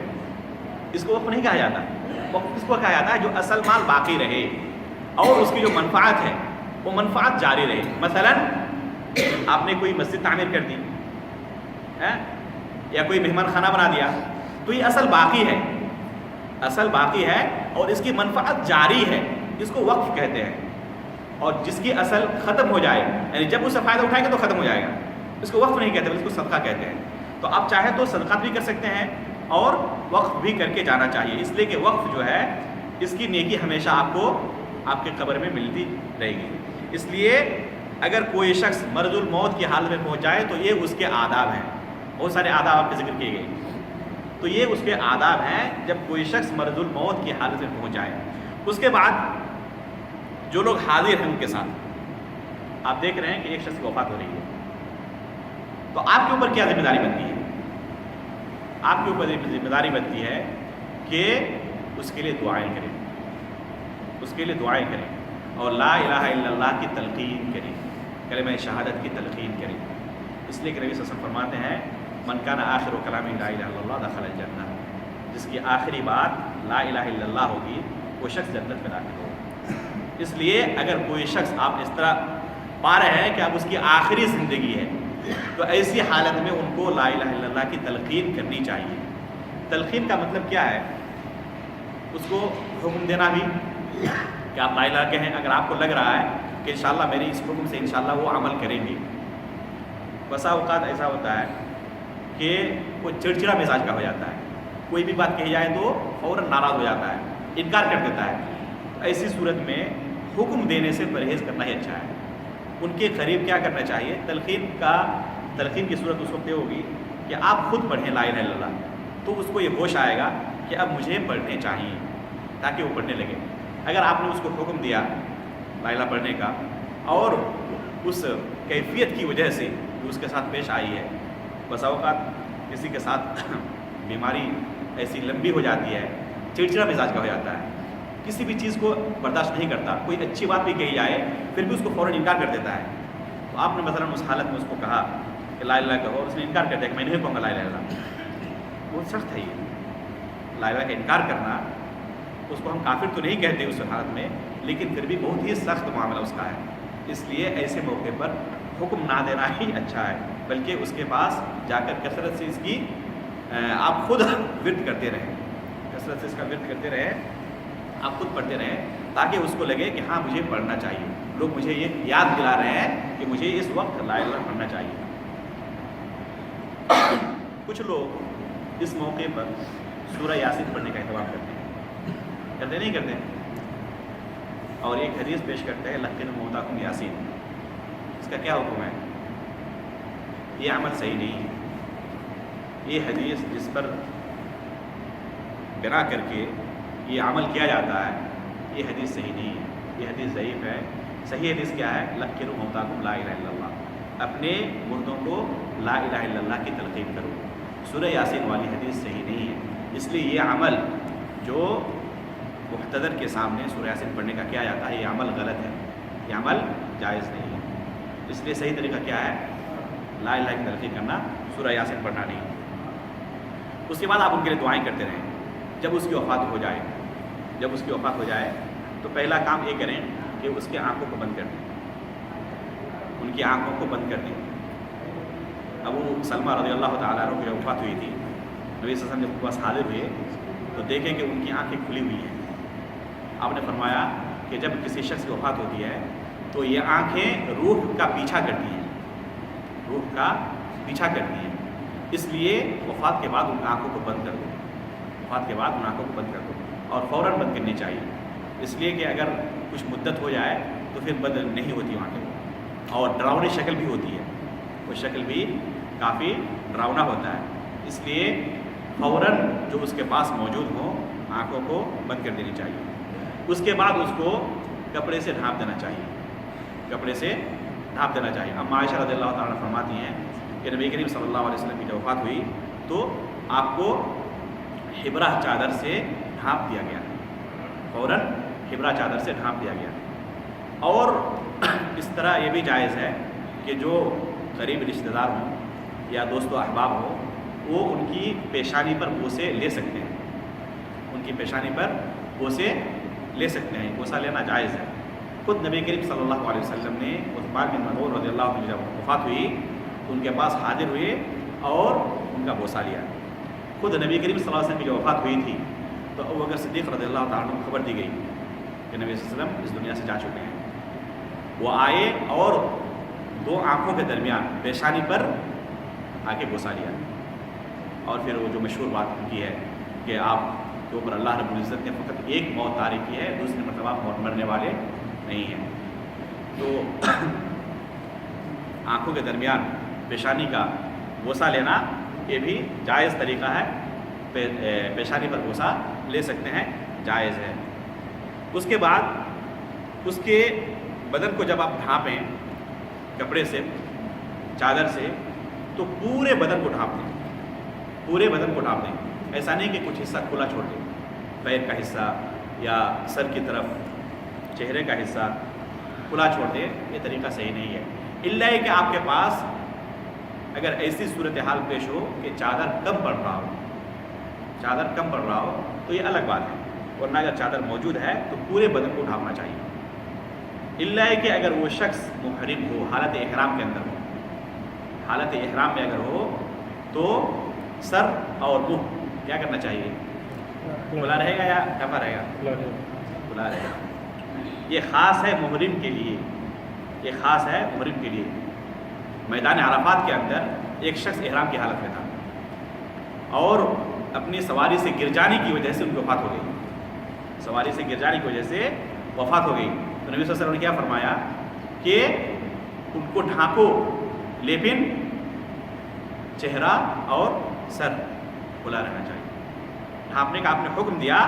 اس کو وقف نہیں کہا جاتا۔ وقف اس کو کہا جاتا ہے جو اصل مال باقی رہے اور اس کی جو منفعت ہے وہ منفعت جاری رہے۔ مثلا آپ نے کوئی مسجد تعمیر کر دی یا کوئی مہمان خانہ بنا دیا، تو یہ اصل باقی ہے، اصل باقی ہے اور اس کی منفعت جاری ہے، اس کو وقف کہتے ہیں۔ اور جس کی اصل ختم ہو جائے، یعنی جب اس سے فائدہ اٹھائیں گے تو ختم ہو جائے گا، اس کو وقف نہیں کہتے بلکہ اس کو صدقہ کہتے ہیں۔ تو آپ چاہیں تو صدقات بھی کر سکتے ہیں اور وقف بھی کر کے جانا چاہیے، اس لیے کہ وقف جو ہے اس کی نیکی ہمیشہ آپ کو آپ کے قبر میں ملتی رہے گی۔ اس لیے اگر کوئی شخص مرض الموت کی حالت میں پہنچ جائے تو یہ اس کے آداب ہیں، بہت سارے آداب آپ کے ذکر کیے گئے، تو یہ اس کے آداب ہیں جب کوئی شخص مرض الموت کی حالت میں پہنچ جائے۔ اس کے بعد جو لوگ حاضر ہیں ان کے ساتھ آپ دیکھ رہے ہیں کہ ایک شخص کی وفات ہو رہی ہے، تو آپ کے اوپر کیا ذمہ داری بنتی ہے؟ آپ کے اوپر ذمہ داری بنتی ہے کہ اس کے لیے دعائیں کریں، اس کے لیے دعائیں کریں اور لا الہ الا اللہ کی تلقین کریں، کلمہ شہادت کی تلقین کریں۔ اس لیے کہ نبی صلی اللہ علیہ وسلم فرماتے ہیں من کان آخر کلامہ لا الہ الا اللہ دخل الجنہ، جس کی آخری بات لا الہ الا اللہ ہوگی وہ شخص جنت میں داخل ہوگا۔ اس لیے اگر کوئی شخص آپ اس طرح پا رہے ہیں کہ اب اس کی آخری زندگی ہے تو ایسی حالت میں ان کو لا الہ الا اللہ کی تلقین کرنی چاہیے۔ تلقین کا مطلب کیا ہے؟ اس کو حکم دینا بھی کہ آپ لا الہ کہیں، اگر آپ کو لگ رہا ہے کہ انشاءاللہ میری اس حکم سے انشاءاللہ وہ عمل کریں گے۔ بسا اوقات ایسا ہوتا ہے کہ وہ چڑچڑا مزاج کا ہو جاتا ہے، کوئی بھی بات کہی جائے تو فوراً ناراض ہو جاتا ہے، انکار کر دیتا ہے۔ ایسی صورت میں حکم دینے سے پرہیز کرنا ہی اچھا ہے۔ ان کے قریب کیا کرنا چاہیے؟ تلقین کی صورت اس وقت یہ ہوگی کہ آپ خود پڑھیں لا الہ الا اللہ، تو اس کو یہ ہوش آئے گا کہ اب مجھے پڑھنے چاہیے، تاکہ وہ پڑھنے لگے۔ اگر آپ نے اس کو حکم دیا لا الہ پڑھنے کا اور اس کیفیت کی وجہ سے جو اس کے ساتھ پیش آئی ہے، بسا اوقات کسی کے ساتھ بیماری ایسی لمبی ہو جاتی ہے، چڑچڑا مزاج کا ہو جاتا ہے، کسی بھی چیز کو برداشت نہیں کرتا، کوئی اچھی بات بھی کہی جائے پھر بھی اس کو فوراً انکار کر دیتا ہے۔ تو آپ نے مثلاً اس حالت میں اس کو کہا کہ لا الہ کہو، اس نے انکار کر دیا کہ میں نہیں کہوں گا لا الہ الا اللہ، بہت سخت ہے یہ لا الہ کا انکار کرنا۔ اس کو ہم کافر تو نہیں کہتے اس حالت میں، لیکن پھر بھی بہت ہی سخت معاملہ اس کا ہے۔ اس لیے ایسے موقع پر حکم نہ دینا ہی اچھا ہے، بلکہ اس کے پاس جا کر کثرت سے اس کی آپ خود ورد کرتے رہیں، کثرت سے اس کا ورد کرتے رہیں، آپ خود پڑھتے رہیں، تاکہ اس کو لگے کہ ہاں مجھے پڑھنا چاہیے، لوگ مجھے یہ یاد دلا رہے ہیں کہ مجھے اس وقت لا الہ پڑھنا چاہیے۔ کچھ لوگ اس موقع پر سورہ یاسین پڑھنے کا اہتمام کرتے نہیں کرتے، اور ایک حدیث پیش کرتے ہیں لقن موتاکم یاسین، اس کا کیا حکم ہے؟ یہ عمل صحیح نہیں ہے۔ یہ حدیث جس پر بنا کر کے یہ عمل کیا جاتا ہے یہ حدیث صحیح نہیں ہے، یہ حدیث ضعیف ہے۔ صحیح حدیث کیا ہے؟ لقنوا موتاکم لا الہ الا اللہ، اپنے مردوں کو لا الہ الا اللہ کی تلقین کرو۔ سورہ یاسین والی حدیث صحیح نہیں ہے، اس لیے یہ عمل جو محتضر کے سامنے سورہ یاسین پڑھنے کا کیا جاتا ہے یہ عمل غلط ہے، یہ عمل جائز نہیں ہے۔ اس لیے صحیح طریقہ کیا ہے؟ لا الہ کی تلقین کرنا، سورہ یاسین پڑھنا نہیں۔ اس کے بعد آپ ان کے لیے دعائیں کرتے رہیں۔ جب اس کی وفات ہو جائے تو پہلا کام یہ کریں کہ اس کی آنکھوں کو بند کر دیں، ان کی آنکھوں کو بند کر دیں۔ ابو سلمہ رضی اللہ تعالیٰ عنہ کی وفات ہوئی تھی، نبی صلی اللہ علیہ وسلم جب ان کے پاس حاضر ہوئے تو دیکھیں کہ ان کی آنکھیں کھلی ہوئی ہیں۔ آپ نے فرمایا کہ جب کسی شخص کی وفات ہوتی ہے تو یہ آنکھیں روح کا پیچھا کرتی ہیں، روح کا پیچھا کرتی ہیں، اس لیے وفات کے بعد ان آنکھوں کو بند کر دو، وفات کے بعد ان آنکھوں کو بند کر دو اور فوراً بند کرنی چاہیے، اس لیے کہ اگر کچھ مدت ہو جائے تو پھر بند نہیں ہوتی آنکھیں، اور ڈراؤنی شکل بھی ہوتی ہے، وہ شکل بھی کافی ڈراؤنا ہوتا ہے، اس لیے فوراً جو اس کے پاس موجود ہوں آنکھوں کو بند کر دینی چاہیے۔ اس کے بعد اس کو کپڑے سے ڈھانپ دینا چاہیے، کپڑے سے ڈھانپ دینا چاہیے۔ اما عائشہ رضی اللہ تعالیٰ عنہ فرماتی ہیں کہ نبی کریم صلی اللہ علیہ وسلم کی جب وفات ہوئی تو آپ کو حبرہ چادر سے ڈھانپ دیا گیا، فوراً حبرہ چادر سے ڈھانپ دیا گیا. اور اس طرح یہ بھی جائز ہے کہ جو قریب رشتہ دار ہوں یا دوست و احباب ہوں وہ ان کی پیشانی پر بوسے لے سکتے ہیں. ان کی پیشانی پر بوسے لے سکتے ہیں. بوسہ لینا جائز ہے. خود نبی کریم صلی اللہ علیہ وسلم نے عثمان بن مظعون رضی اللہ عنہ جب وفات ہوئی تو ان کے پاس حاضر ہوئے اور ان کا بوسہ لیا. خود نبی کریم صلی اللہ علیہ وسلم کی جو وفات ہوئی تھی تو ابوبکر صدیق رضی اللہ تعالیٰ عنہ کو خبر دی گئی کہ نبی صلی اللہ علیہ وسلم اس دنیا سے جا چکے ہیں. وہ آئے اور دو آنکھوں کے درمیان پیشانی پر آ کے بوسہ لیا. اور پھر وہ جو مشہور بات ان کی ہے کہ آپ کے اوپر اللہ رب العزت نے فقط ایک موت طاری کی ہے, دوسری مرتبہ موت مرنے والے نہیں ہیں. تو آنکھوں کے درمیان پیشانی کا بوسہ لینا یہ بھی جائز طریقہ ہے. پیشانی پر بوسہ لے سکتے ہیں, جائز ہے. اس کے بعد اس کے بدن کو جب آپ ڈھانپیں کپڑے سے, چادر سے, تو پورے بدن کو ڈھانپ دیں. پورے بدن کو ڈھانپ دیں. ایسا نہیں کہ کچھ حصہ کھلا چھوڑ دیں, پیر کا حصہ یا سر کی طرف چہرے کا حصہ کھلا چھوڑ دیں. یہ طریقہ صحیح نہیں ہے. الا کہ آپ کے پاس اگر ایسی صورتحال پیش ہو کہ چادر کم پڑ رہا ہو, چادر کم پڑ رہا ہو تو یہ الگ بات ہے. ورنہ اگر چادر موجود ہے تو پورے بدن کو ڈھانپنا چاہیے. الا کہ اگر وہ شخص محرم ہو, حالت احرام کے اندر ہو, حالت احرام میں اگر ہو تو سر اور منہ کیا کرنا چاہیے؟ کھلا رہے گا یا ڈھپا رہے گا؟ کھلا رہے گا. یہ خاص ہے محرم کے لیے, یہ خاص ہے محرم کے لیے. میدان عرفات کے اندر ایک شخص احرام کی حالت میں تھا اور اپنی سواری سے گر جانے کی وجہ سے ان کی وفات ہو گئی. سواری سے گر جانے کی وجہ سے وفات ہو گئی. تو نبی صلی اللہ علیہ وسلم نے کیا فرمایا کہ ان کو ڈھانپو, لیکن چہرہ اور سر کھلا رہنا چاہیے. ڈھانپنے کا آپ نے حکم دیا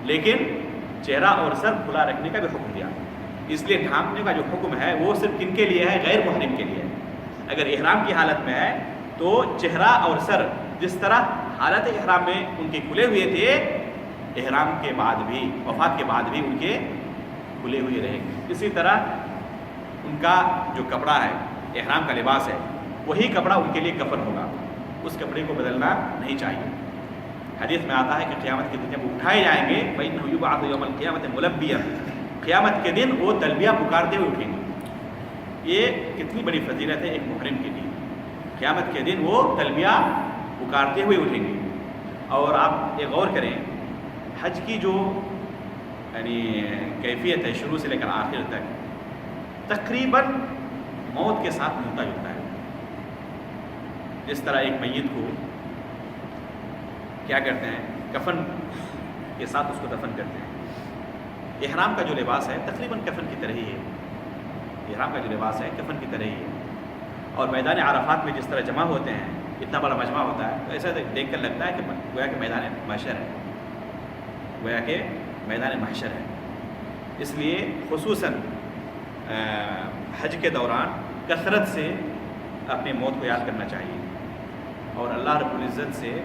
لیکن چہرہ اور سر کھلا رکھنے کا بھی حکم دیا. اس لیے ڈھانپنے کا جو حکم ہے وہ صرف کن کے لیے ہے؟ غیر محرم کے لیے ہے. اگر احرام کی حالت میں ہے تو چہرہ اور سر جس طرح حالت احرام میں ان کے کھلے ہوئے تھے, احرام کے بعد بھی, وفات کے بعد بھی ان کے کھلے ہوئے رہیں گے. اسی طرح ان کا جو کپڑا ہے, احرام کا لباس ہے, وہی کپڑا ان کے لیے کفن ہوگا. اس کپڑے کو بدلنا نہیں چاہیے. حدیث میں آتا ہے کہ قیامت کے دن جب اٹھائے جائیں گے فَإِنَّهُ يُبْعَثُ يَوْمَ الْقِيَامَةِ مُلَبِّيًا, قیامت کے دن وہ تلبیہ پکارتے ہوئے اٹھیں گے. یہ کتنی بڑی فضیلت ہے ایک محرم کے لیے. قیامت کے دن وہ تلبیہ پکارتے ہوئے اٹھیں گے. اور آپ یہ غور کریں, حج کی جو یعنی کیفیت ہے شروع سے لے کر آخر تک تقریباً موت کے ساتھ ملتا جلتا ہے. جس طرح ایک میت کو کیا کرتے ہیں, کفن کے ساتھ اس کو دفن کرتے ہیں. احرام کا جو لباس ہے تقریباً کفن کی طرح ہی ہے. احرام کا جو لباس ہے کفن کی طرح ہی ہے. اور میدان عرفات میں جس طرح جمع ہوتے ہیں, اتنا بڑا مجمع ہوتا ہے, تو ایسا دیکھ کر لگتا ہے کہ گویا کہ میدان محشر ہے, گویا کہ میدان محشر ہے. اس لیے خصوصاً حج کے دوران کثرت سے اپنی موت کو یاد کرنا چاہیے اور اللہ رب العزت سے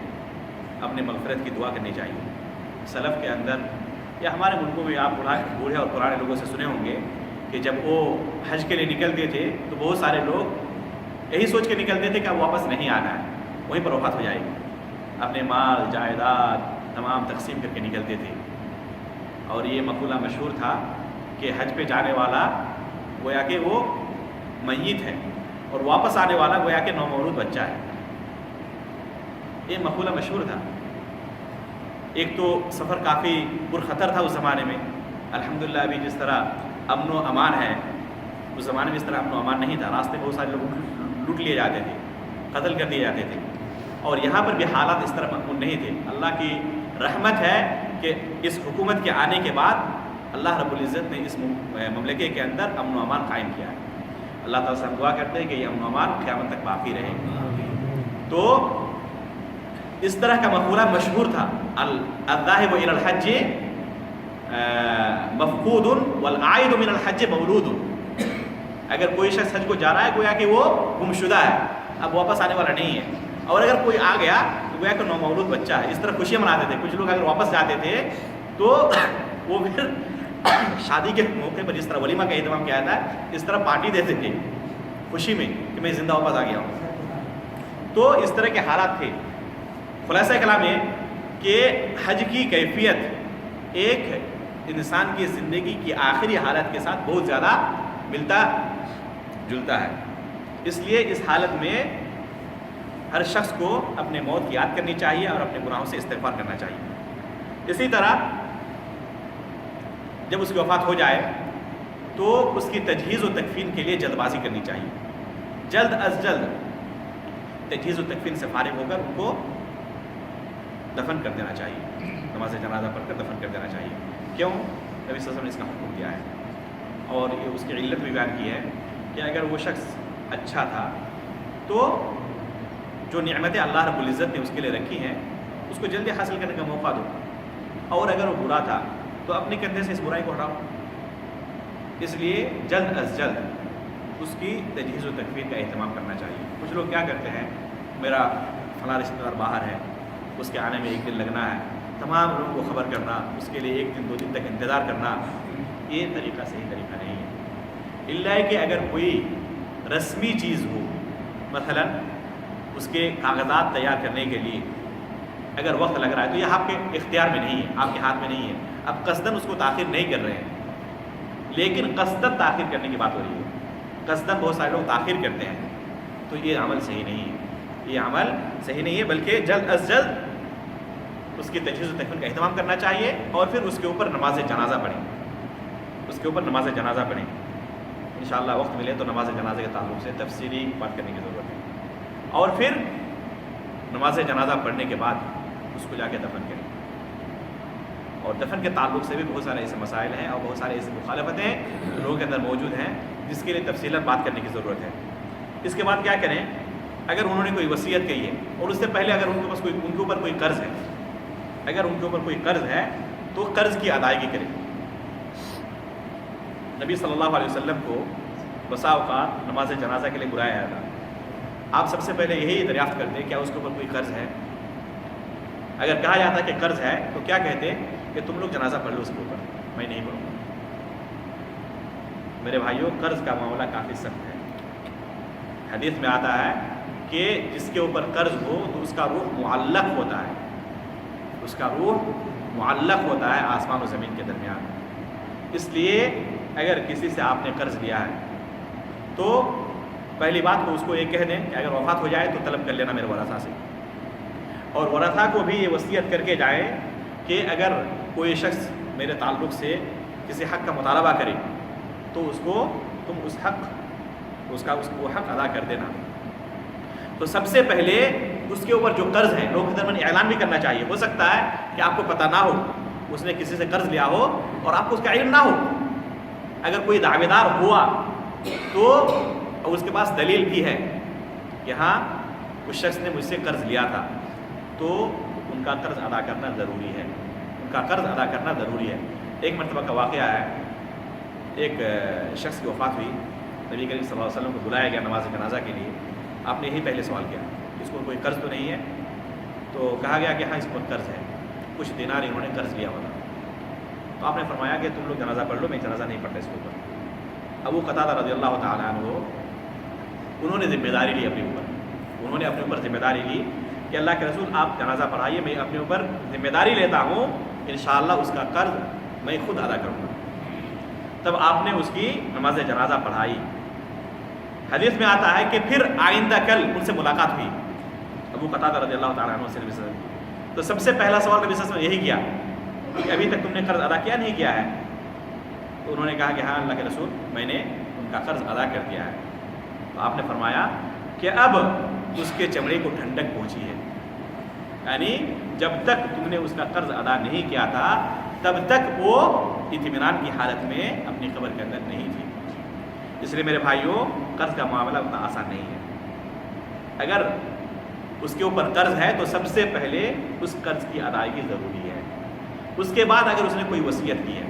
اپنے مغفرت کی دعا کرنی چاہیے. سلف کے اندر یا ہمارے ملکوں میں آپ بوڑھے اور پرانے لوگوں سے سنے ہوں گے کہ جب وہ حج کے لیے نکلتے تھے تو بہت سارے لوگ یہی سوچ کے نکلتے تھے کہ اب واپس نہیں آنا ہے, وہیں پر وفات ہو جائے گی. اپنے مال جائیداد تمام تقسیم کر کے نکلتے تھے. اور یہ مقولہ مشہور تھا کہ حج پہ جانے والا گویا کہ وہ میت ہے اور واپس آنے والا گویا کہ نومولود بچہ ہے. یہ مقولہ مشہور تھا. ایک تو سفر کافی پرخطر تھا اس زمانے میں. الحمدللہ ابھی جس طرح امن و امان ہے, اس زمانے میں اس طرح امن و امان نہیں تھا. راستے میں بہت سارے لوگ لوٹ لیے جاتے تھے, قتل کر دیے جاتے تھے. اور یہاں پر بھی حالات اس طرح مقبول نہیں تھے. اللہ کی رحمت ہے کہ اس حکومت کے آنے کے بعد اللہ رب العزت نے اس مملکے کے اندر امن و امان قائم کیا ہے. اللہ تعالیٰ سے ہم دعا کرتے ہیں کہ یہ امن و امان قیامت تک باقی رہے. تو اس طرح کا مقولہ مشہور تھا, الذاهب الى الحج مفقود والعائد من الحج مولود. اگر کوئی شخص حج کو جا رہا ہے گویا کہ وہ گمشدہ ہے, اب واپس آنے والا نہیں ہے. اور اگر کوئی آ گیا تو گویا کہ نومولود بچہ ہے. اس طرح خوشیاں مناتے تھے. کچھ لوگ اگر واپس جاتے تھے تو وہ پھر شادی کے موقع پر جس طرح ولیمہ کا اہتمام کیا جاتا ہے اس طرح پارٹی دیتے تھے خوشی میں کہ میں زندہ واپس آ گیا ہوں. تو اس طرح کے حالات تھے. خلاصہ کلام یہ کہ حج کی کیفیت ایک انسان کی زندگی کی آخری حالت کے ساتھ بہت زیادہ ملتا جلتا ہے. اس لیے اس حالت میں ہر شخص کو اپنے موت کی یاد کرنی چاہیے اور اپنے گناہوں سے استغفار کرنا چاہیے. اسی طرح جب اس کی وفات ہو جائے تو اس کی تجہیز و تکفین کے لیے جلد بازی کرنی چاہیے. جلد از جلد تجہیز و تکفین سے فارغ ہو کر ان کو دفن کر دینا چاہیے. نماز جنازہ پڑھ کر دفن کر دینا چاہیے. کیوں؟ نبی صلی اللہ علیہ وسلم نے اس کا حکم دیا ہے اور یہ اس کی علت بھی بیان کی ہے کہ اگر وہ شخص اچھا تھا تو جو نعمتیں اللہ رب العزت نے اس کے لیے رکھی ہیں اس کو جلدی حاصل کرنے کا موقع دو, اور اگر وہ برا تھا تو اپنے کندھے سے اس برائی کو ہٹاؤ. اس لیے جلد از جلد اس کی تجہیز و تکفین کا اہتمام کرنا چاہیے. کچھ لوگ کیا کرتے ہیں, میرا فلاں رشتہ دار باہر ہے, اس کے آنے میں 1 دن لگنا ہے, تمام لوگوں کو خبر کرنا, اس کے لیے 1 دن 2 دن تک انتظار کرنا, یہ طریقہ صحیح طریقہ نہیں ہے. الا کہ اگر کوئی رسمی چیز ہو, مثلا اس کے کاغذات تیار کرنے کے لیے اگر وقت لگ رہا ہے تو یہ آپ کے اختیار میں نہیں ہے, آپ کے ہاتھ میں نہیں ہے. اب قصدن اس کو تاخیر نہیں کر رہے ہیں, لیکن قصدن تاخیر کرنے کی بات ہو رہی ہے. قصدن بہت سارے لوگ تاخیر کرتے ہیں, تو یہ عمل صحیح نہیں ہے. یہ عمل صحیح نہیں ہے, بلکہ جلد از جلد اس کی تجہیز و تکفین کا اہتمام کرنا چاہیے اور پھر اس کے اوپر نماز جنازہ پڑھیں. اس کے اوپر نماز جنازہ پڑھیں. انشاءاللہ وقت ملے تو نماز جنازہ کے تعلق سے تفصیلی بات کرنے کی ضرورت ہے. اور پھر نماز جنازہ پڑھنے کے بعد اس کو جا کے دفن کریں. اور دفن کے تعلق سے بھی بہت سارے ایسے مسائل ہیں اور بہت سارے ایسی مخالفتیں لوگوں کے اندر موجود ہیں جس کے لیے تفصیلاً بات کرنے کی ضرورت ہے. اس کے بعد کیا کریں, اگر انہوں نے کوئی وصیت کہی ہے اور اس سے پہلے اگر ان کے اوپر کوئی قرض ہے, اگر ان کے اوپر کوئی قرض ہے تو قرض کی ادائیگی کریں. نبی صلی اللہ علیہ وسلم کو بسا اوقات نماز جنازہ کے لیے بلایا جاتا. آپ سب سے پہلے یہی دریافت کرتے کیا اس کے اوپر کوئی قرض ہے. اگر کہا جاتا کہ قرض ہے تو کیا کہتے کہ تم لوگ جنازہ پڑھ لو اس کے اوپر, میں نہیں پڑھوں گا. میرے بھائیوں, قرض کا معاملہ کافی سخت ہے. حدیث میں آتا ہے کہ جس کے اوپر قرض ہو تو اس کا روح معلق ہوتا ہے, اس کا روح معلق ہوتا ہے آسمان و زمین کے درمیان. اس لیے اگر کسی سے آپ نے قرض لیا ہے تو پہلی بات تو اس کو یہ کہہ دیں کہ اگر وفات ہو جائے تو طلب کر لینا میرے ورثہ سے, اور ورثہ کو بھی یہ وصیت کر کے جائیں کہ اگر کوئی شخص میرے تعلق سے کسی حق کا مطالبہ کرے تو اس کو تم اس کو حق ادا کر دینا. تو سب سے پہلے اس کے اوپر جو قرض ہے لوگوں کے درمیان اعلان بھی کرنا چاہیے. ہو سکتا ہے کہ آپ کو پتہ نہ ہو, اس نے کسی سے قرض لیا ہو اور آپ کو اس کا علم نہ ہو. اگر کوئی دعوے دار ہوا تو اور اس کے پاس دلیل بھی ہے کہ ہاں اس شخص نے مجھ سے قرض لیا تھا, تو ان کا قرض ادا کرنا ضروری ہے, ان کا قرض ادا کرنا ضروری ہے. ایک مرتبہ کا واقعہ ہے, ایک شخص کی وفات ہوئی, نبی کریم صلی اللہ علیہ وسلم کو بلایا گیا نماز جنازہ کے لیے. آپ نے یہی پہلے سوال کیا اس کو کوئی قرض تو نہیں ہے, تو کہا گیا کہ ہاں اس پر قرض ہے, کچھ دینار انہوں نے قرض لیا ہوتا. تو آپ نے فرمایا کہ تم لوگ جنازہ پڑھ لو, میں جنازہ نہیں پڑھتا اس کے اوپر. ابو قتادہ رضی اللہ تعالیٰ عنہ انہوں نے ذمہ داری لی اپنے اوپر, انہوں نے اپنے اوپر ذمہ داری لی کہ اللہ کے رسول آپ جنازہ پڑھائیے, میں اپنے اوپر ذمہ داری لیتا ہوں, انشاءاللہ اس کا قرض میں خود ادا کروں گا. تب آپ نے اس کی نماز جنازہ پڑھائی. حدیث میں آتا ہے کہ پھر آئندہ کل ان سے ملاقات ہوئی ابو قتادہ رضی اللہ تعالیٰ عنہ سے. تو سب سے پہلا سوال نبی صلی اللہ علیہ وسلم یہی کیا کہ ابھی تک تم نے قرض ادا کیا نہیں کیا ہے. تو انہوں نے کہا کہ ہاں اللہ کے رسول میں نے ان کا قرض ادا کر دیا ہے. تو آپ نے فرمایا کہ اب اس کے چمڑے کو ٹھنڈک پہنچی ہے, یعنی جب تک تم نے اس کا قرض ادا نہیں کیا تھا تب تک وہ اطمینان کی حالت میں اپنی قبر کے اندر نہیں تھی. اس لیے میرے بھائیوں, قرض کا معاملہ اتنا آسان نہیں ہے. اگر اس کے اوپر قرض ہے تو سب سے پہلے اس قرض کی ادائیگی ضروری ہے. اس کے بعد اگر اس نے کوئی وصیت کی ہے,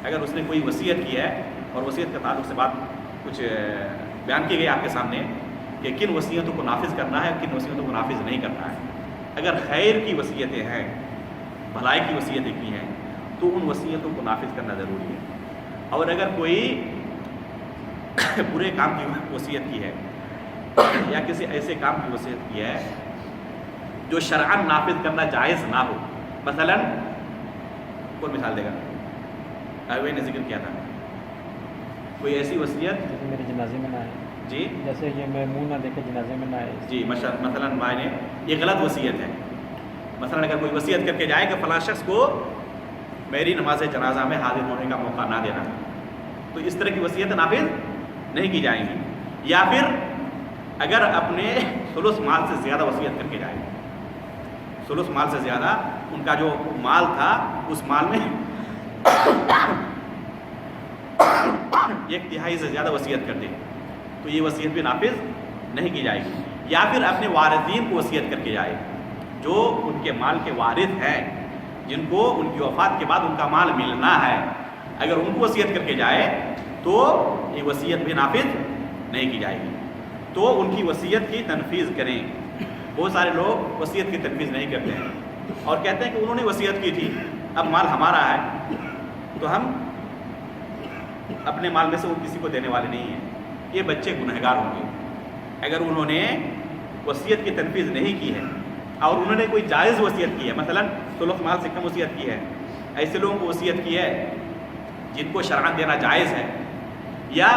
اگر اس نے کوئی وصیت کی ہے, اور وصیت کے تعلق سے بات کچھ بیان کی گئی آپ کے سامنے کہ کن وصیتوں کو نافذ کرنا ہے, کن وصیتوں کو نافذ نہیں کرنا ہے. اگر خیر کی وصیتیں ہیں, بھلائی کی وصیتیں کی ہیں, تو ان وصیتوں کو نافذ کرنا ضروری ہے. اور اگر کوئی برے کام کی وصیت کی ہے یا کسی ایسے کام کی وصیت کی ہے جو شرعاً نافذ کرنا جائز نہ ہو، مثلاً کون مثال دے گا؟ اوے نے ذکر کیا تھا کوئی ایسی وصیت جیسے میرے جنازے میں نہ آئے، جی جیسے یہ میں منہ نہ دیکھے جنازے میں نہ آئے. جی مثلاً مائے نے یہ غلط وصیت ہے. مثلاً اگر کوئی وصیت کر کے جائے کہ فلاں شخص کو میری نماز جنازہ میں حاضر ہونے کا موقع نہ دینا، تو اس طرح کی وصیت نافذ نہیں کی جائیں گی. یا پھر اگر اپنے ثلث مال سے زیادہ وصیت کر کے جائے، ثلث مال سے زیادہ ان کا جو مال تھا اس مال میں 1/3 سے زیادہ وصیت کر دے، تو یہ وصیت بھی نافذ نہیں کی جائے گی. یا پھر اپنے وارثین کو وصیت کر کے جائے، جو ان کے مال کے وارث ہیں، جن کو ان کی وفات کے بعد ان کا مال ملنا ہے، اگر ان کو وصیت کر کے جائے تو یہ وصیت بھی نافذ نہیں کی جائے گی. تو ان کی وصیت کی تنفیذ کریں. بہت سارے لوگ وصیت کی تنفیذ نہیں کرتے ہیں اور کہتے ہیں کہ انہوں نے وصیت کی تھی، اب مال ہمارا ہے تو ہم اپنے مال میں سے وہ کسی کو دینے والے نہیں ہیں. یہ بچے گنہگار ہوں گے. اگر انہوں نے وصیت کی تنفیذ نہیں کی ہے اور انہوں نے کوئی جائز وصیت کی ہے، مثلاً ثلث مال سے کم وصیت کی ہے، ایسے لوگوں کو وصیت کی ہے جن کو شرعاً دینا جائز ہے، یا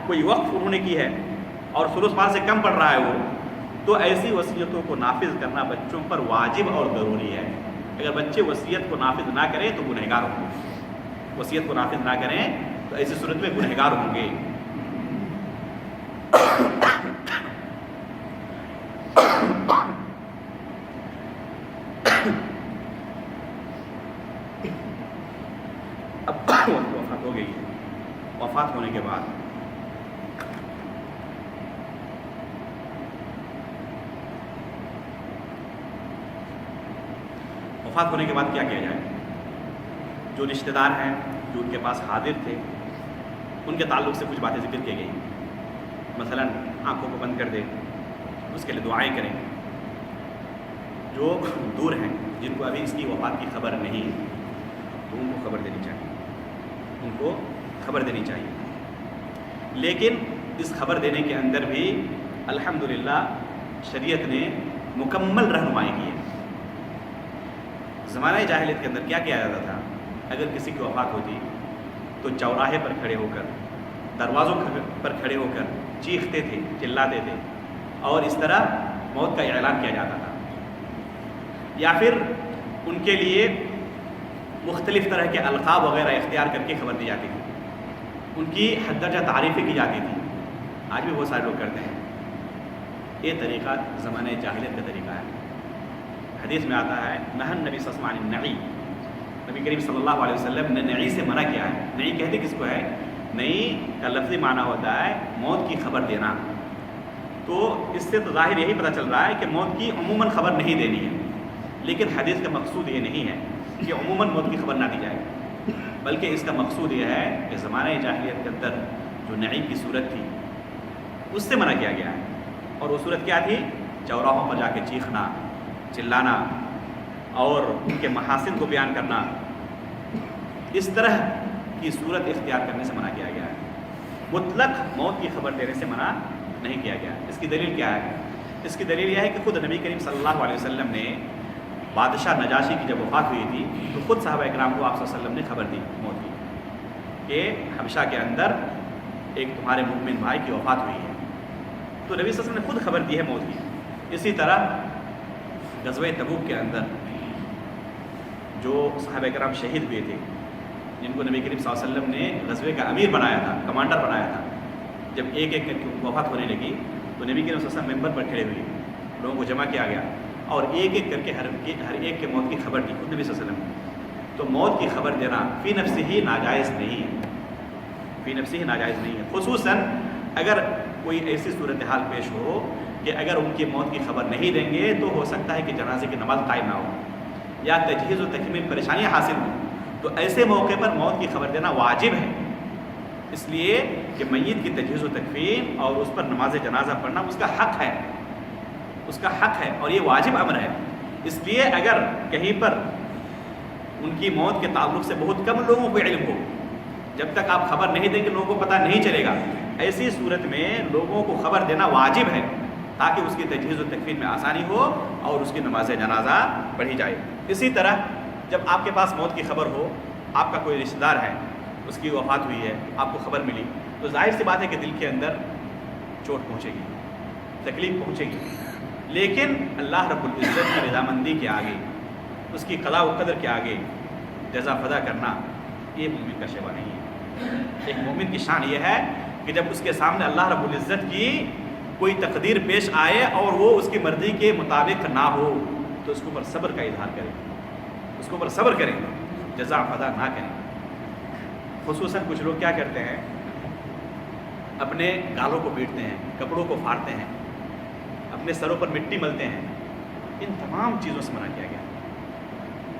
کوئی وقف انہوں نے کی ہے اور ثلث مال سے کم پڑ رہا ہے وہ، تو ایسی وصیتوں کو نافذ کرنا بچوں پر واجب اور ضروری ہے. اگر بچے وصیت کو نافذ نہ کریں تو گنہگار ہوں گے. وصیت کو نافذ نہ کریں تو ایسی صورت میں گنہگار ہوں گے. اب وفات ہو گئی ہے. وفات ہونے کے بعد کیا کیا جائے؟ جو رشتہ دار ہیں جو ان کے پاس حاضر تھے ان کے تعلق سے کچھ باتیں ذکر کی گئی. مثلاً آنکھوں کو بند کر دیں، اس کے لیے دعائیں کریں. جو دور ہیں جن کو ابھی اس کی وفات کی خبر نہیں ہے تو ان کو خبر دینی چاہیے، ان کو خبر دینی چاہیے. لیکن اس خبر دینے کے اندر بھی الحمدللہ شریعت نے مکمل رہنمائی کی ہے. زمانہ جاہلیت کے اندر کیا کیا جاتا تھا؟ اگر کسی کی وفات ہوتی تو چوراہے پر کھڑے ہو کر، دروازوں پر کھڑے ہو کر چیختے تھے، چلاتے تھے اور اس طرح موت کا اعلان کیا جاتا تھا. یا پھر ان کے لیے مختلف طرح کے القاب وغیرہ اختیار کر کے خبر دی جاتی تھی، ان کی حد درجہ تعریفیں کی جاتی تھی. آج بھی بہت سارے لوگ کرتے ہیں. یہ طریقہ زمانہ جاہلیت کا طریقہ ہے. حدیث میں آتا ہے نہن نبی صلی اللہ علیہ وسلم نعی، نبی کریم صلی اللہ علیہ وسلم نے نعی سے منع کیا ہے. نعی کہتے کس کو ہے؟ نعی کا لفظی معنی ہوتا ہے موت کی خبر دینا. تو اس سے تو ظاہر یہی پتہ چل رہا ہے کہ موت کی عموماً خبر نہیں دینی ہے. لیکن حدیث کا مقصود یہ نہیں ہے کہ عموماً موت کی خبر نہ دی جائے، بلکہ اس کا مقصود یہ ہے کہ زمانہ جاہلیت کے اندر جو نعی کی صورت تھی اس سے منع کیا گیا ہے. اور وہ صورت کیا تھی؟ چوراہوں پر جا کے چیخنا، چلانا اور ان کے محاسن کو بیان کرنا. اس طرح کی صورت اختیار کرنے سے منع کیا گیا ہے. مطلق موت کی خبر دینے سے منع نہیں کیا گیا. اس کی دلیل کیا ہے؟ اس کی دلیل یہ ہے کہ خود نبی کریم صلی اللہ علیہ وسلم نے بادشاہ نجاشی کی جب وفات ہوئی تھی تو خود صحابہ اکرام کو آپ صلی اللہ علیہ وسلم نے خبر دی موت کی کہ حبشہ کے اندر ایک تمہارے مومن بھائی کی وفات ہوئی ہے. تو نبی صلی اللہ علیہ وسلم نے خود خبر دی ہے موت کی. اسی طرح غزوہ تبوک کے اندر جو صحابہ کرام شہید ہوئے تھے، جن کو نبی کریم صلی اللہ علیہ وسلم نے غزوے کا امیر بنایا تھا، کمانڈر بنایا تھا، جب ایک ایک وفات ہونے لگی تو نبی کریم صلی اللہ علیہ وسلم ممبر پر کھڑے ہوئے، لوگوں کو جمع کیا گیا اور ایک ایک کر کے ہر ایک کے موت کی خبر دی خود نبی صلی اللہ علیہ وسلم. تو موت کی خبر دینا فی نفسہ ہی ناجائز نہیں ہے، فی نفسہ ہی ناجائز نہیں ہے. خصوصاً اگر کوئی ایسی صورتحال پیش ہو کہ اگر ان کی موت کی خبر نہیں دیں گے تو ہو سکتا ہے کہ جنازے کی نماز قائم نہ ہو یا تجہیز و تکمیل میں پریشانیاں حاصل ہوں. تو ایسے موقع پر موت کی خبر دینا واجب ہے، اس لیے کہ میت کی تجہیز و تکفین اور اس پر نماز جنازہ پڑھنا اس کا حق ہے، اس کا حق ہے اور یہ واجب امر ہے. اس لیے اگر کہیں پر ان کی موت کے تعلق سے بہت کم لوگوں کو علم ہو، جب تک آپ خبر نہیں دیں گے لوگوں کو پتہ نہیں چلے گا، ایسی صورت میں لوگوں کو خبر دینا واجب ہے تاکہ اس کی تجہیز و تکفین میں آسانی ہو اور اس کی نماز جنازہ پڑھی جائے۔ اسی طرح جب آپ کے پاس موت کی خبر ہو، آپ کا کوئی رشتہ دار ہے، اس کی وفات ہوئی ہے، آپ کو خبر ملی، تو ظاہر سی بات ہے کہ دل کے اندر چوٹ پہنچے گی، تکلیف پہنچے گی، لیکن اللہ رب العزت کی رضامندی کے آگے، اس کی قضاء و قدر کے آگے جزا فدا کرنا یہ مومن کا شیوا نہیں ہے۔ ایک مومن کی شان یہ ہے کہ جب اس کے سامنے اللہ رب العزت کی کوئی تقدیر پیش آئے اور وہ اس کی مرضی کے مطابق نہ ہو تو اس کے اوپر صبر کا اظہار کریں، اس کے اوپر صبر کریں، جزا فدا نہ کریں۔ خصوصاً کچھ لوگ کیا کرتے ہیں، اپنے گالوں کو پیٹتے ہیں، کپڑوں کو پھاڑتے ہیں، اپنے سروں پر مٹی ملتے ہیں۔ ان تمام چیزوں سے منع کیا گیا،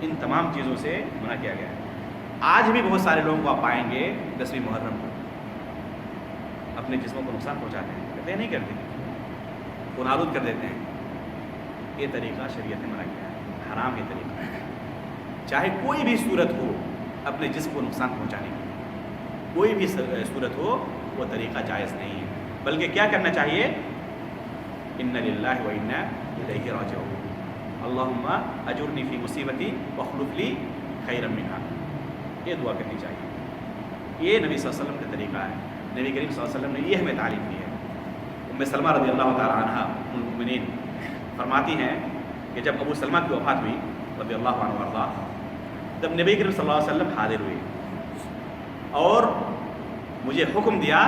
ان تمام چیزوں سے منع کیا گیا ہے۔ آج بھی بہت سارے لوگوں کو آپ پائیں گے 10ویں محرم کو اپنے جسموں کو نقصان پہنچاتے ہیں، کرتے نہیں کرتے، خون آلود کر دیتے ہیں۔ یہ طریقہ شریعت نے منع کیا ہے، حرام یہ طریقہ ہے۔ چاہے کوئی بھی صورت ہو اپنے جسم کو نقصان پہنچانے کی، کوئی بھی صورت ہو، وہ طریقہ جائز نہیں ہے، بلکہ کیا کرنا چاہیے، ان للہ و انا الیہ راجعون، اللہم اجرنی فی مصیبتی واخلف لی خیرا منہا، یہ دعا کرنی چاہیے۔ یہ نبی صلی اللہ علیہ وسلم کا طریقہ ہے، نبی کریم صلی اللہ علیہ وسلم نے یہ ہمیں تعلیم دی ہے۔ ام سلمہ رضی اللہ تعالی عنہ ام المؤمنین فرماتی ہیں کہ جب ابو سلمہ کی وفات ہوئی رضی اللہ عنہ وارضاہ، تب نبی کریم صلی اللہ علیہ وسلم حاضر ہوئے اور مجھے حکم دیا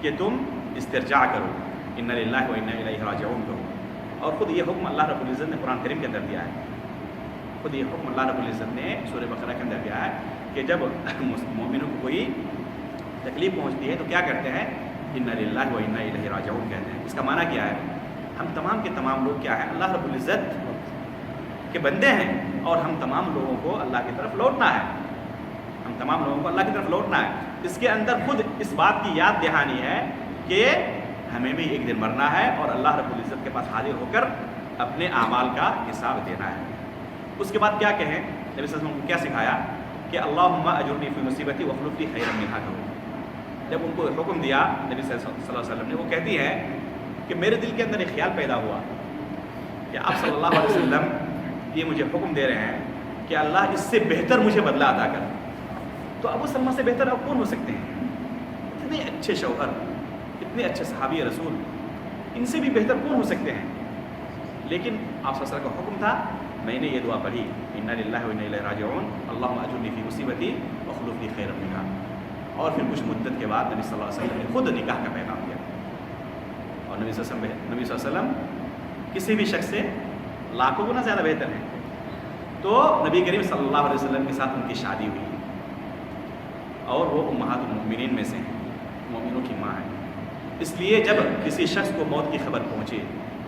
کہ تم استرجاع کرو، ان للہ و انا الیہ راجعون کرو، اور خود یہ حکم اللہ رب العزت نے قرآن کریم کے اندر دیا ہے، خود یہ حکم اللہ رب العزت نے سورہ بقرہ کے اندر دیا ہے کہ جب مومنوں کو کوئی تکلیف پہنچتی ہے تو کیا کرتے ہیں، ان للہ و انا الیہ راجعون کہتے ہیں۔ اس کا معنی کیا ہے، ہم تمام کے تمام لوگ کیا ہیں، اللہ رب العزت کے بندے ہیں، اور ہم تمام لوگوں کو اللہ کی طرف لوٹنا ہے، ہم تمام لوگوں کو اللہ کی طرف لوٹنا ہے۔ اس کے اندر خود اس بات کی یاد دہانی ہے کہ ہمیں بھی ایک دن مرنا ہے اور اللہ رب العزت کے پاس حاضر ہو کر اپنے اعمال کا حساب دینا ہے۔ اس کے بعد کیا کہیں، نبی صلی اللہ علیہ وسلم کو کیا سکھایا کہ اللہم اجرنی فی مصیبتی واخلف لی خیرا منہا کرو۔ جب ان کو حکم دیا نبی صلی اللہ علیہ وسلم نے، وہ کہتی ہے کہ میرے دل کے اندر ایک خیال پیدا ہوا کہ آپ صلی اللہ علیہ وسلم یہ مجھے حکم دے رہے ہیں کہ اللہ اس سے بہتر مجھے بدلہ ادا کر، تو ابو سلمہ سے بہتر اب کون ہو سکتے ہیں؟ اتنے اچھے شوہر، اتنے اچھے صحابی رسول، ان سے بھی بہتر کون ہو سکتے ہیں؟ لیکن آپ صلی اللہ علیہ وسلم کا حکم تھا، میں نے یہ دعا پڑھی، انا للہ و انا الیہ راجعون، اللہم اجرنی فی مصیبتی واخلف لی خیرا منہا۔ اور پھر کچھ مدت کے بعد نبی صلی اللہ علیہ وسلم نے خود نکاح کا پیغام دیا، اور نبی صلی اللہ علیہ وسلم کسی بھی شخص سے لاکھوں گنا زیادہ بہتر ہیں۔ تو نبی کریم صلی اللہ علیہ وسلم کے ساتھ ان کی شادی ہوئی، اور وہ امہات المؤمنین میں سے ہیں، مومنوں کی ماں ہیں۔ اس لیے جب کسی شخص کو موت کی خبر پہنچے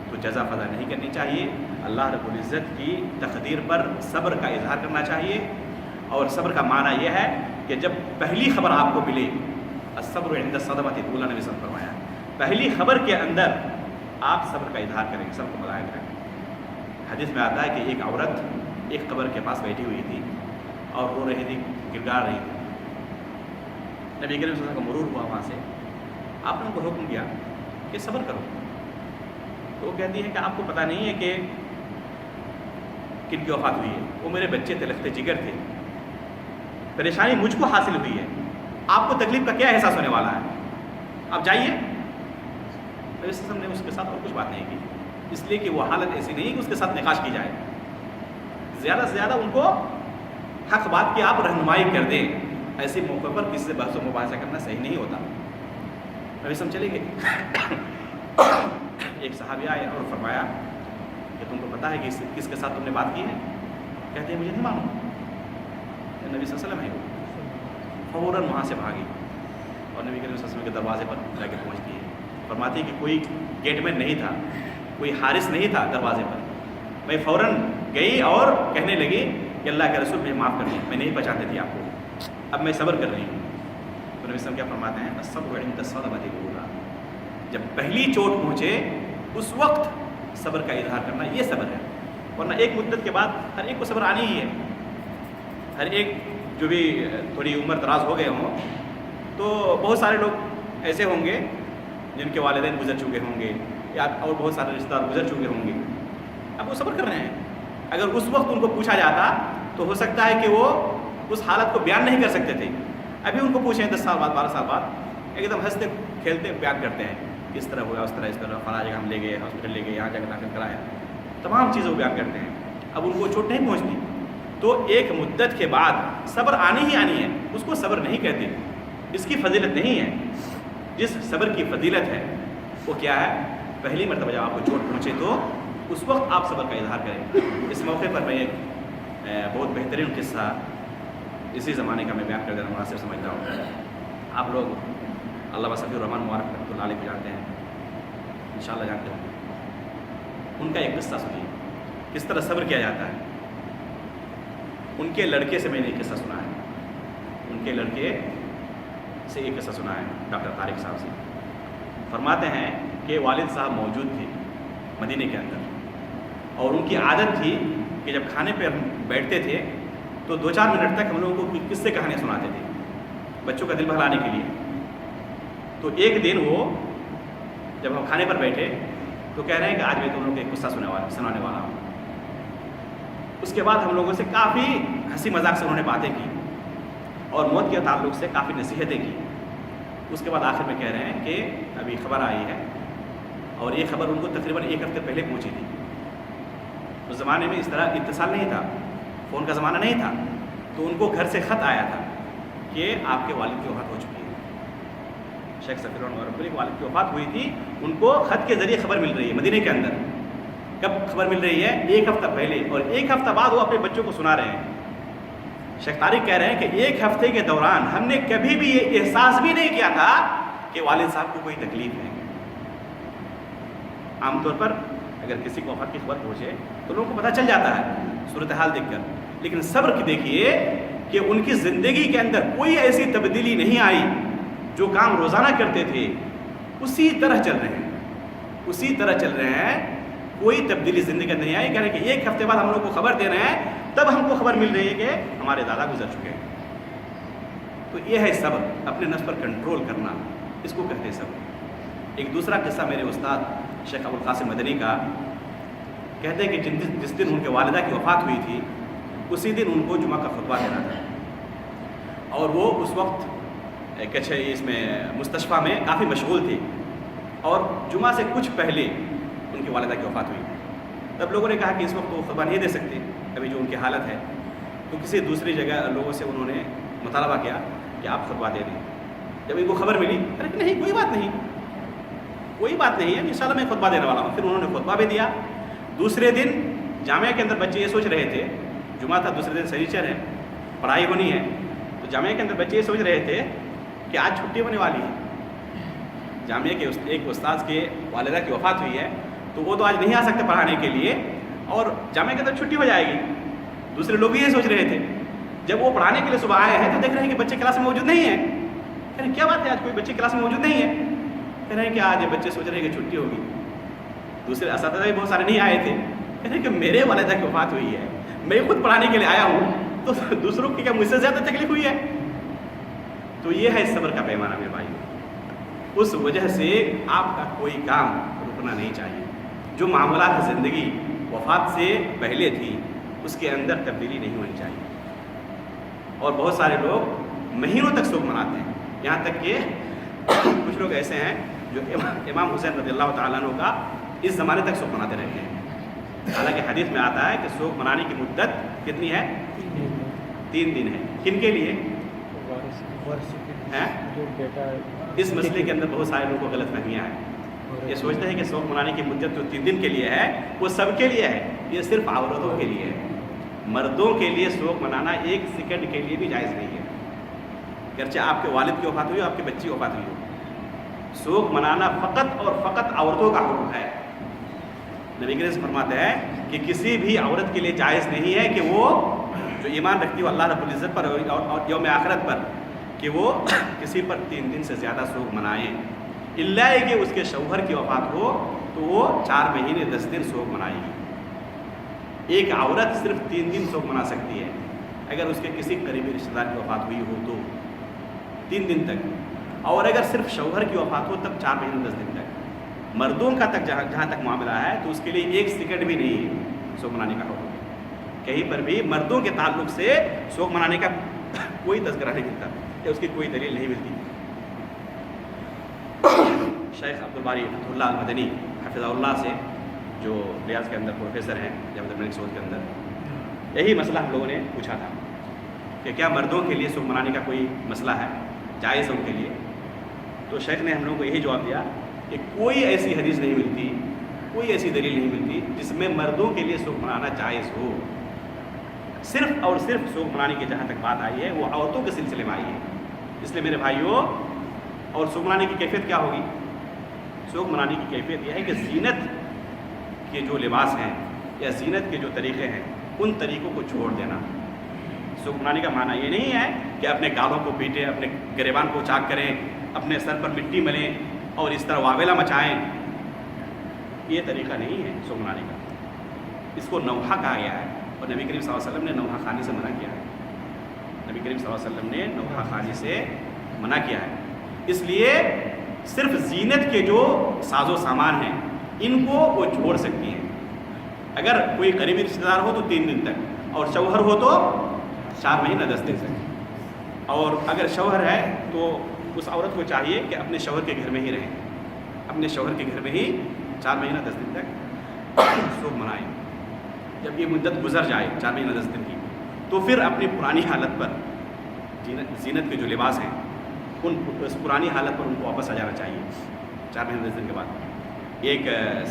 تو جزا فضا نہیں کرنی چاہیے، اللہ رب العزت کی تقدیر پر صبر کا اظہار کرنا چاہیے۔ اور صبر کا معنی یہ ہے کہ جب پہلی خبر آپ کو ملے، الصبر عند الصدمۃ الاولی، نبی صلی اللہ علیہ وسلم نے فرمایا، پہلی خبر کے اندر آپ صبر کا اظہار کریں، صبر کو ملائم کریں۔ حدیث میں آتا ہے کہ ایک عورت ایک قبر کے پاس بیٹھی ہوئی تھی اور رو رہی تھی، گڑگڑا رہی تھی۔ نبی کریم صلی اللہ علیہ وسلم کا مرور ہوا وہاں سے، آپ نے ان کو حکم دیا کہ صبر کرو۔ تو وہ کہتی ہے کہ آپ کو پتہ نہیں ہے کہ کن کی وفات ہوئی ہے، وہ میرے بچے تھے، لخت جگر تھے، پریشانی مجھ کو حاصل ہوئی ہے، آپ کو تکلیف کا کیا احساس ہونے والا ہے، آپ جائیے۔ نبی صلی اللہ علیہ وسلم نے اس کے ساتھ اور کچھ بات نہیں کی، اس لیے کہ وہ حالت ایسی نہیں کہ اس کے ساتھ نقاش کی جائے، زیادہ سے زیادہ ان کو حق بات کی آپ رہنمائی کر دیں۔ ایسے موقع پر کسی سے بحث و مباحثہ کرنا صحیح نہیں ہوتا۔ نبی صلی اللہ علیہ وسلم چلے گئے، ایک صحابی آئے اور فرمایا کہ تم کو پتہ ہے کہ کس کے ساتھ تم نے بات کی ہے؟ کہتے ہیں مجھے نہیں معلوم۔ نبی صلی اللہ علیہ وسلم ہے، فوراً وہاں سے بھاگی اور نبی کریم صلی اللہ علیہ وسلم کے دروازے پر جا کے پہنچتی ہے۔ فرماتی ہے کہ کوئی گیٹ مین نہیں تھا، کوئی حارس نہیں تھا دروازے پر، میں فوراً گئی اور کہنے لگی کہ اللہ کے رسول مجھے معاف کر دیں، میں نہیں پہچانتی تھی آپ کو، اب میں صبر کر رہی ہوں۔ تو نبی صلی اللہ علیہ وسلم کیا فرماتے ہیں، الصبر عند الصدمۃ الاولی، جب پہلی چوٹ پہنچے اس وقت صبر کا اظہار کرنا، یہ صبر ہے، ورنہ ایک مدت کے بعد ہر ایک کو صبر آنی ہی ہے۔ ہر ایک جو بھی تھوڑی عمر دراز ہو گئے ہوں تو بہت سارے لوگ ایسے ہوں گے جن کے والدین گزر چکے ہوں گے یا اور بہت سارے رشتہ دار گزر چکے ہوں گے. اب وہ صبر کر رہے ہیں. اگر اس وقت ان کو پوچھا جاتا تو ہو سکتا ہے کہ وہ اس حالت کو بیان نہیں کر سکتے تھے. ابھی ان کو پوچھیں 10 سال بعد 12 سال بعد ایک دم ہنستے کھیلتے بیان کرتے ہیں کس طرح ہوا اس طرح فلاں جگہ ہم لے گئے ہاسپٹل لے گئے یہاں جگہ داخل کرایا تمام چیزیں وہ بیان کرتے ہیں. اب ان کو چوٹ نہیں پہنچتی تو ایک مدت کے بعد صبر آنی ہی آنی ہے. اس کو صبر نہیں کہتے, اس کی فضیلت نہیں ہے. جس صبر کی فضیلت ہے وہ کیا ہے, پہلی مرتبہ جب آپ کو چوٹ پہنچے تو اس وقت آپ صبر کا اظہار کریں. اس موقع پر میں ایک بہت بہترین قصہ اسی زمانے کا میں بیان کر دینا مناسب سمجھتا ہوں. آپ لوگ علامہ صفی الرحمن مبارک رحمۃ اللہ علیہ کو جانتے ہیں, انشاءاللہ جانتے ہوں. ان کا ایک قصہ سنیے کس طرح صبر کیا جاتا ہے. ان کے لڑکے سے میں نے ایک قصہ سنا ہے. ان کے لڑکے سے ایک قصہ سنا ہے ڈاکٹر طارق صاحب سے. فرماتے ہیں کہ والد صاحب موجود تھے مدینے کے اندر اور ان کی عادت تھی کہ جب کھانے پہ ہم بیٹھتے تھے تو 2-4 منٹ تک ہم لوگوں کو قصے کہانیاں سناتے تھے بچوں کا دل بہلانے کے لیے. تو ایک دن وہ جب ہم کھانے پر بیٹھے تو کہہ رہے ہیں کہ آج میں تم لوگوں کو ایک قصہ سنانے والا ہوں. اس کے بعد ہم لوگوں سے کافی ہنسی مذاق سے انہوں نے باتیں کی اور موت کے تعلق سے کافی نصیحتیں کی. اس کے بعد آخر میں کہہ رہے ہیں کہ ابھی خبر آئی ہے اور یہ خبر ان کو تقریباً 1 ہفتے پہلے پہنچی تھی. اس زمانے میں اس طرح اتصال نہیں تھا, فون کا زمانہ نہیں تھا. تو ان کو گھر سے خط آیا تھا کہ آپ کے والد کی وفات ہو چکی ہے. شیخ صفی الرحمن کے والد کی وفات ہوئی تھی. ان کو خط کے ذریعے خبر مل رہی ہے مدینے کے اندر. کب خبر مل رہی ہے؟ 1 ہفتہ پہلے. اور 1 ہفتہ بعد وہ اپنے بچوں کو سنا رہے ہیں. شیخ طارق کہہ رہے ہیں کہ 1 ہفتے کے دوران ہم نے کبھی بھی یہ احساس بھی نہیں کیا تھا کہ والد صاحب کو کوئی تکلیف ہے. عام طور پر اگر کسی کو وفات کی خبر پہنچے تو لوگوں کو پتہ چل جاتا ہے صورتحال دیکھ کر. لیکن صبر کی دیکھیے کہ ان کی زندگی کے اندر کوئی ایسی تبدیلی نہیں آئی. جو کام روزانہ کرتے تھے اسی طرح چل رہے ہیں, اسی طرح چل رہے ہیں. کوئی تبدیلی زندگی کے اندر نہیں آئی. کہہ رہے ہیں کہ 1 ہفتے بعد ہم لوگ کو خبر دے رہے ہیں, تب ہم کو خبر مل رہی ہے کہ ہمارے دادا گزر چکے ہیں. تو یہ ہے صبر, اپنے نفس پر کنٹرول کرنا, اس کو کہتے ہیں صبر. ایک دوسرا قصہ میرے استاد شیخ ابوالقاسم مدنی کا کہتے ہیں کہ جس دن ان کے والدہ کی وفات ہوئی تھی اسی دن ان کو جمعہ کا خطبہ دینا تھا. اور وہ اس وقت اس میں مستشفیٰ میں کافی مشغول تھے اور جمعہ سے کچھ پہلے ان کی والدہ کی وفات ہوئی. تب لوگوں نے کہا کہ اس وقت وہ خطبہ نہیں دے سکتے ابھی جو ان کی حالت ہے. تو کسی دوسری جگہ لوگوں سے انہوں نے مطالبہ کیا کہ آپ خطبہ دے دیں. جب ان کو خبر ملی کہ نہیں کوئی بات نہیں, کوئی بات نہیں ہے, انشاءاللہ میں خطبہ دینے والا ہوں. پھر انہوں نے خطبہ بھی دیا. دوسرے دن جامعہ کے اندر بچے یہ سوچ رہے تھے, جمعہ تھا, دوسرے دن سنیچر ہے, پڑھائی ہونی ہے. تو جامعہ کے اندر بچے یہ سوچ رہے تھے کہ آج چھٹی ہونے والی ہے. جامعہ کے ایک استاذ کے والدہ کی وفات ہوئی ہے تو وہ تو آج نہیں آ سکتے پڑھانے کے لیے اور جامعہ کے اندر چھٹی ہو جائے گی. دوسرے لوگ بھی یہ سوچ رہے تھے. جب وہ پڑھانے کے لیے صبح آئے ہیں تو دیکھ رہے ہیں کہ بچے کلاس میں موجود نہیں ہیں. کہہ رہے ہیں کیا بات ہے, آج کوئی بچے کلاس میں موجود نہیں ہیں. کہہ رہے ہیں کہ آج یہ بچے سوچ رہے ہیں کہ چھٹی ہوگی. دوسرے اساتذہ بھی بہت سارے نہیں آئے تھے. کہہ رہے ہیں کہ میرے والدہ کی وفات ہوئی ہے, میں خود پڑھانے کے لیے آیا ہوں, تو دوسروں کی کیا مجھ سے زیادہ تکلیف ہوئی ہے. تو یہ ہے صبر کا پیمانہ میرے بھائی. اس وجہ سے آپ کا کوئی کام رکنا نہیں چاہیے. جو معاملات زندگی وفات سے پہلے تھی اس کے اندر تبدیلی نہیں ہونی چاہیے. اور بہت سارے لوگ مہینوں تک سوگ مناتے ہیں, یہاں تک کہ کچھ لوگ ایسے ہیں جو امام حسین رضی اللہ تعالیٰ عنہ کا اس زمانے تک سوگ مناتے رہتے ہیں. حالانکہ حدیث میں آتا ہے کہ سوگ منانے کی مدت کتنی ہے؟ 3 دن ہے. کن کے لیے؟ اس مسئلے کے اندر بہت سارے لوگوں کو غلط فہمیاں ہیں. یہ سوچتے ہیں کہ سوگ منانے کی مدت جو 3 دن کے لیے ہے وہ سب کے لیے ہے, یہ صرف عورتوں کے لیے ہے. مردوں کے لیے سوگ منانا 1 سیکنڈ کے لیے بھی جائز نہیں ہے. گرچہ آپ کے والد کی وفات ہوئی ہو, آپ کی بچی کی وفات ہوئی ہو, سوگ منانا فقط اور فقط عورتوں کا حکم ہے. نبی کریم فرماتے ہیں کہ کسی بھی عورت کے لیے جائز نہیں ہے کہ وہ جو ایمان رکھتی ہو اللہ رب العزت پر اور یوم آخرت پر, کہ وہ کسی پر 3 دن سے زیادہ سوگ منائیں. الا کہ اس کے شوہر کی وفات ہو تو وہ 4 مہینے 10 دن سوگ منائے گی. ایک عورت صرف 3 دن سوگ منا سکتی ہے. اگر اس کے کسی قریبی رشتہ دار کی وفات ہوئی ہو تو 3 دن تک، اور اگر صرف شوہر کی وفات ہو تب 4 مہینے 10 دن تک۔ مردوں کا تک جہاں تک معاملہ ہے تو اس کے لیے 1 سیکنڈ بھی نہیں ہے سوگ منانے کا حکم۔ کہیں پر بھی مردوں کے تعلق سے سوگ منانے کا کوئی تذکرہ نہیں ملتا یا اس کی کوئی دلیل نہیں ملتی۔ شیخ عبدالباری فتح اللہ المدنی حفظہ اللہ سے، جو ریاض کے اندر پروفیسر ہیں جامعہ الملک سعود کے اندر، یہی مسئلہ ہم لوگوں نے پوچھا تھا کہ کیا مردوں کے لیے سوگ منانے کا کوئی مسئلہ ہے، جائز ہے ان کے لیے؟ تو شیخ نے ہم لوگوں کو یہی جواب دیا کہ کوئی ایسی حدیث نہیں ملتی، کوئی ایسی دلیل نہیں ملتی جس میں مردوں کے لیے سوگ منانا جائز ہو۔ صرف اور صرف سوگ منانے کی جہاں تک بات آئی ہے وہ عورتوں کے سلسلے میں آئی ہے۔ اس لیے میرے بھائیوں، اور سوگ منانے کی کیفیت کیا ہوگی؟ سوگ منانے کی کیفیت یہ ہے کہ زینت کے جو لباس ہیں یا زینت کے جو طریقے ہیں ان طریقوں کو چھوڑ دینا۔ سوگ منانے کا معنی یہ نہیں ہے کہ اپنے گالوں کو پیٹیں، اپنے گریبان کو چاک کریں، اپنے سر پر مٹی ملیں اور اس طرح واویلا مچائیں۔ یہ طریقہ نہیں ہے سوگ منانے کا۔ اس کو نوحہ کہا گیا ہے، اور نبی کریم صلی اللہ علیہ وسلم نے نوحہ خانی سے منع کیا ہے۔ نبی کریم صلی اللہ علیہ وسلم نے نوحہ خانی سے منع کیا ہے۔ اس لیے صرف زینت کے جو ساز و سامان ہیں ان کو وہ چھوڑ سکتی ہیں۔ اگر کوئی قریبی رشتہ دار ہو تو 3 دن تک، اور شوہر ہو تو 4 مہینہ 10 دن تک۔ اور اگر شوہر ہے تو اس عورت کو چاہیے کہ اپنے شوہر کے گھر میں ہی رہیں، اپنے شوہر کے گھر میں ہی 4 مہینہ 10 دن تک سوگ منائیں۔ جب یہ مدت گزر جائے 4 مہینہ 10 دن کی، تو پھر اپنی پرانی حالت پر، زینت کے جو لباس ہیں اس پرانی حالت پر ان کو واپس آ جانا چاہیے 4 مہینے 10 دن کے بعد۔ ایک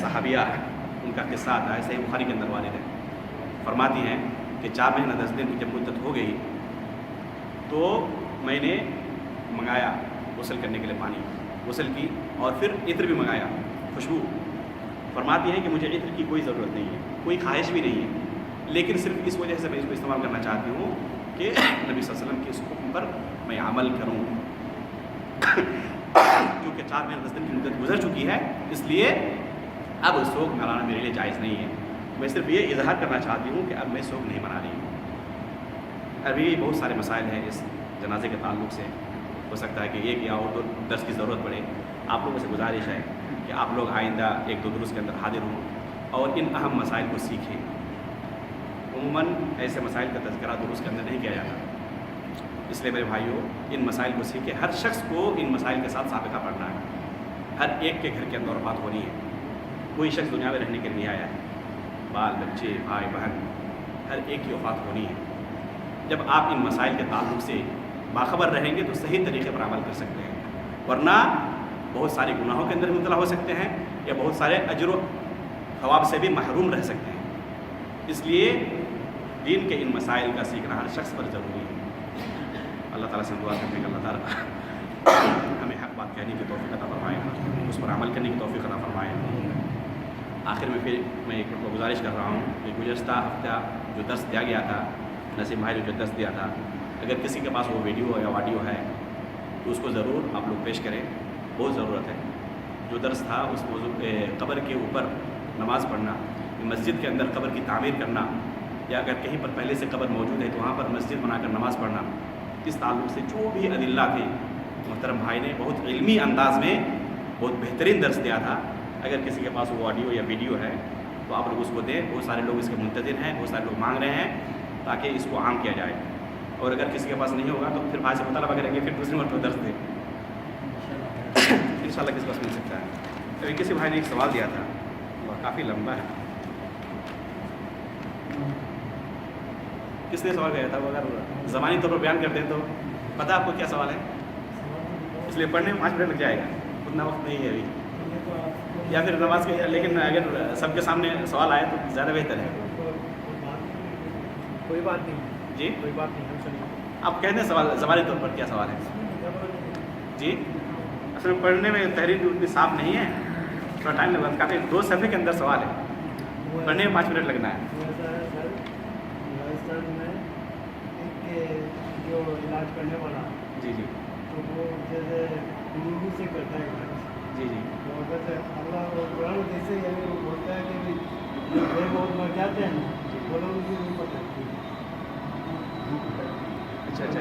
صحابیہ ہے، ان کا قصہ آتا ہے، صحیح بخاری کے اندر وارد ہے، فرماتی ہیں کہ 4 مہینہ 10 دن کی جب مدت ہو گئی تو میں نے منگایا غسل کرنے کے لیے پانی، غسل کی، اور پھر عطر بھی منگایا، خوشبو۔ فرماتی ہیں کہ مجھے عطر کی کوئی ضرورت نہیں ہے، کوئی خواہش بھی نہیں ہے، لیکن صرف اس وجہ سے میں اس کو استعمال کرنا چاہتی ہوں کہ نبی صلی اللہ علیہ وسلم کے اس حکم پر میں عمل کروں۔ کیونکہ 4 مہینے 10 دن کی مدت گزر چکی ہے، اس لیے اب سوگ منانا میرے لیے جائز نہیں ہے۔ میں صرف یہ اظہار کرنا چاہتی ہوں کہ اب میں سوگ نہیں منا رہی ہوں۔ ابھی بہت سارے مسائل ہیں اس جنازے کے تعلق سے، ہو سکتا ہے کہ ایک یا اور 2 درس کی ضرورت پڑے۔ آپ لوگوں سے گزارش ہے کہ آپ لوگ آئندہ 1-2 دروس کے اندر حاضر ہوں اور ان اہم مسائل کو سیکھیں۔ عموماً ایسے مسائل کا تذکرہ دروس کے اندر نہیں کیا جاتا، اس لیے میرے بھائیوں ان مسائل کو سیکھیں۔ ہر شخص کو ان مسائل کے ساتھ سابقہ پڑھنا ہے، ہر ایک کے گھر کے اندر وفات ہونی ہے، کوئی شخص دنیا میں رہنے کے لیے نہیں آیا ہے، بال بچے بھائی بہن ہر ایک کی وفات ہونی ہے۔ جب آپ ان مسائل کے تعلق سے باخبر رہیں گے تو صحیح طریقے پر عمل کر سکتے ہیں، ورنہ بہت سارے گناہوں کے اندر مبتلا ہو سکتے ہیں یا بہت سارے اجر و ثواب سے بھی محروم رہ سکتے ہیں۔ اس لیے دین کے ان مسائل کا سیکھنا ہر شخص پر ضروری ہے۔ اللہ تعالیٰ سے دعا کرنے کا اللہ تعالیٰ ہمیں حق بات کہنے کی توفیق عطا فرمائے، اس پر عمل کرنے کی توفیق عطا فرمائے۔ آخر میں پھر میں ایک گزارش کر رہا ہوں کہ گزشتہ ہفتہ جو درس دیا گیا تھا، نسیم بھائی نے جو درس دیا تھا، اگر کسی کے پاس وہ ویڈیو یا آڈیو ہے تو اس کو ضرور آپ لوگ پیش کریں، بہت ضرورت ہے۔ جو درس تھا اس موضوع قبر کے اوپر نماز پڑھنا، مسجد کے اندر قبر کی تعمیر کرنا، یا اگر کہیں پر پہلے سے قبر موجود ہے تو وہاں پر مسجد بنا کر نماز پڑھنا، اس تعلق سے جو بھی ادلہ تھے محترم بھائی نے بہت علمی انداز میں بہت بہترین درس دیا تھا۔ اگر کسی کے پاس وہ آڈیو یا ویڈیو ہے تو آپ لوگ اس کو دیں، بہت سارے لوگ اس کے منتظر ہیں، بہت سارے لوگ مانگ رہے ہیں تاکہ اس کو عام کیا جائے، اور اگر کسی کے پاس نہیں ہوگا تو پھر بھائی سے مطالبہ کریں گے، پھر دوسری مرتبہ درس دیں انشاءاللہ کس پاس مل سکتا ہے۔ ابھی کسی بھائی نے ایک سوال دیا تھا، وہ کافی لمبا ہے، کس نے سوال کیا تھا؟ وہ اگر زبانی طور پر بیان کر دیں تو پتہ آپ کو کیا سوال ہے؟ اس لیے پڑھنے میں 5 منٹ لگ جائے گا، اتنا وقت نہیں ہے ابھی، یا پھر نماز کے، لیکن اگر سب کے سامنے سوال آئے تو زیادہ بہتر ہے۔ کوئی بات نہیں جی کوئی بات نہیں، ہم سنیں۔ آپ کہتے ہیں سوال زبانی طور پر کیا سوال ہے؟ جی اصل میں پڑھنے میں تحریر اتنی صاف نہیں ہے، تھوڑا ٹائم لگا، کافی 2 صفحے کے اندر سوال ہے، پڑھنے میں 5 منٹ لگنا ہے۔ راجستھان میں ایک جو علاج کرنے والا، جی جی تو وہ جیسے ہندو سے کرتا ہے، جی جی تو ویسے اللہ قرآن جیسے یعنی وہ بولتا ہے کہ بے بہت مر جاتے ہیں، وہ لوگ بھی نہیں پتہ۔ اچھا اچھا اچھا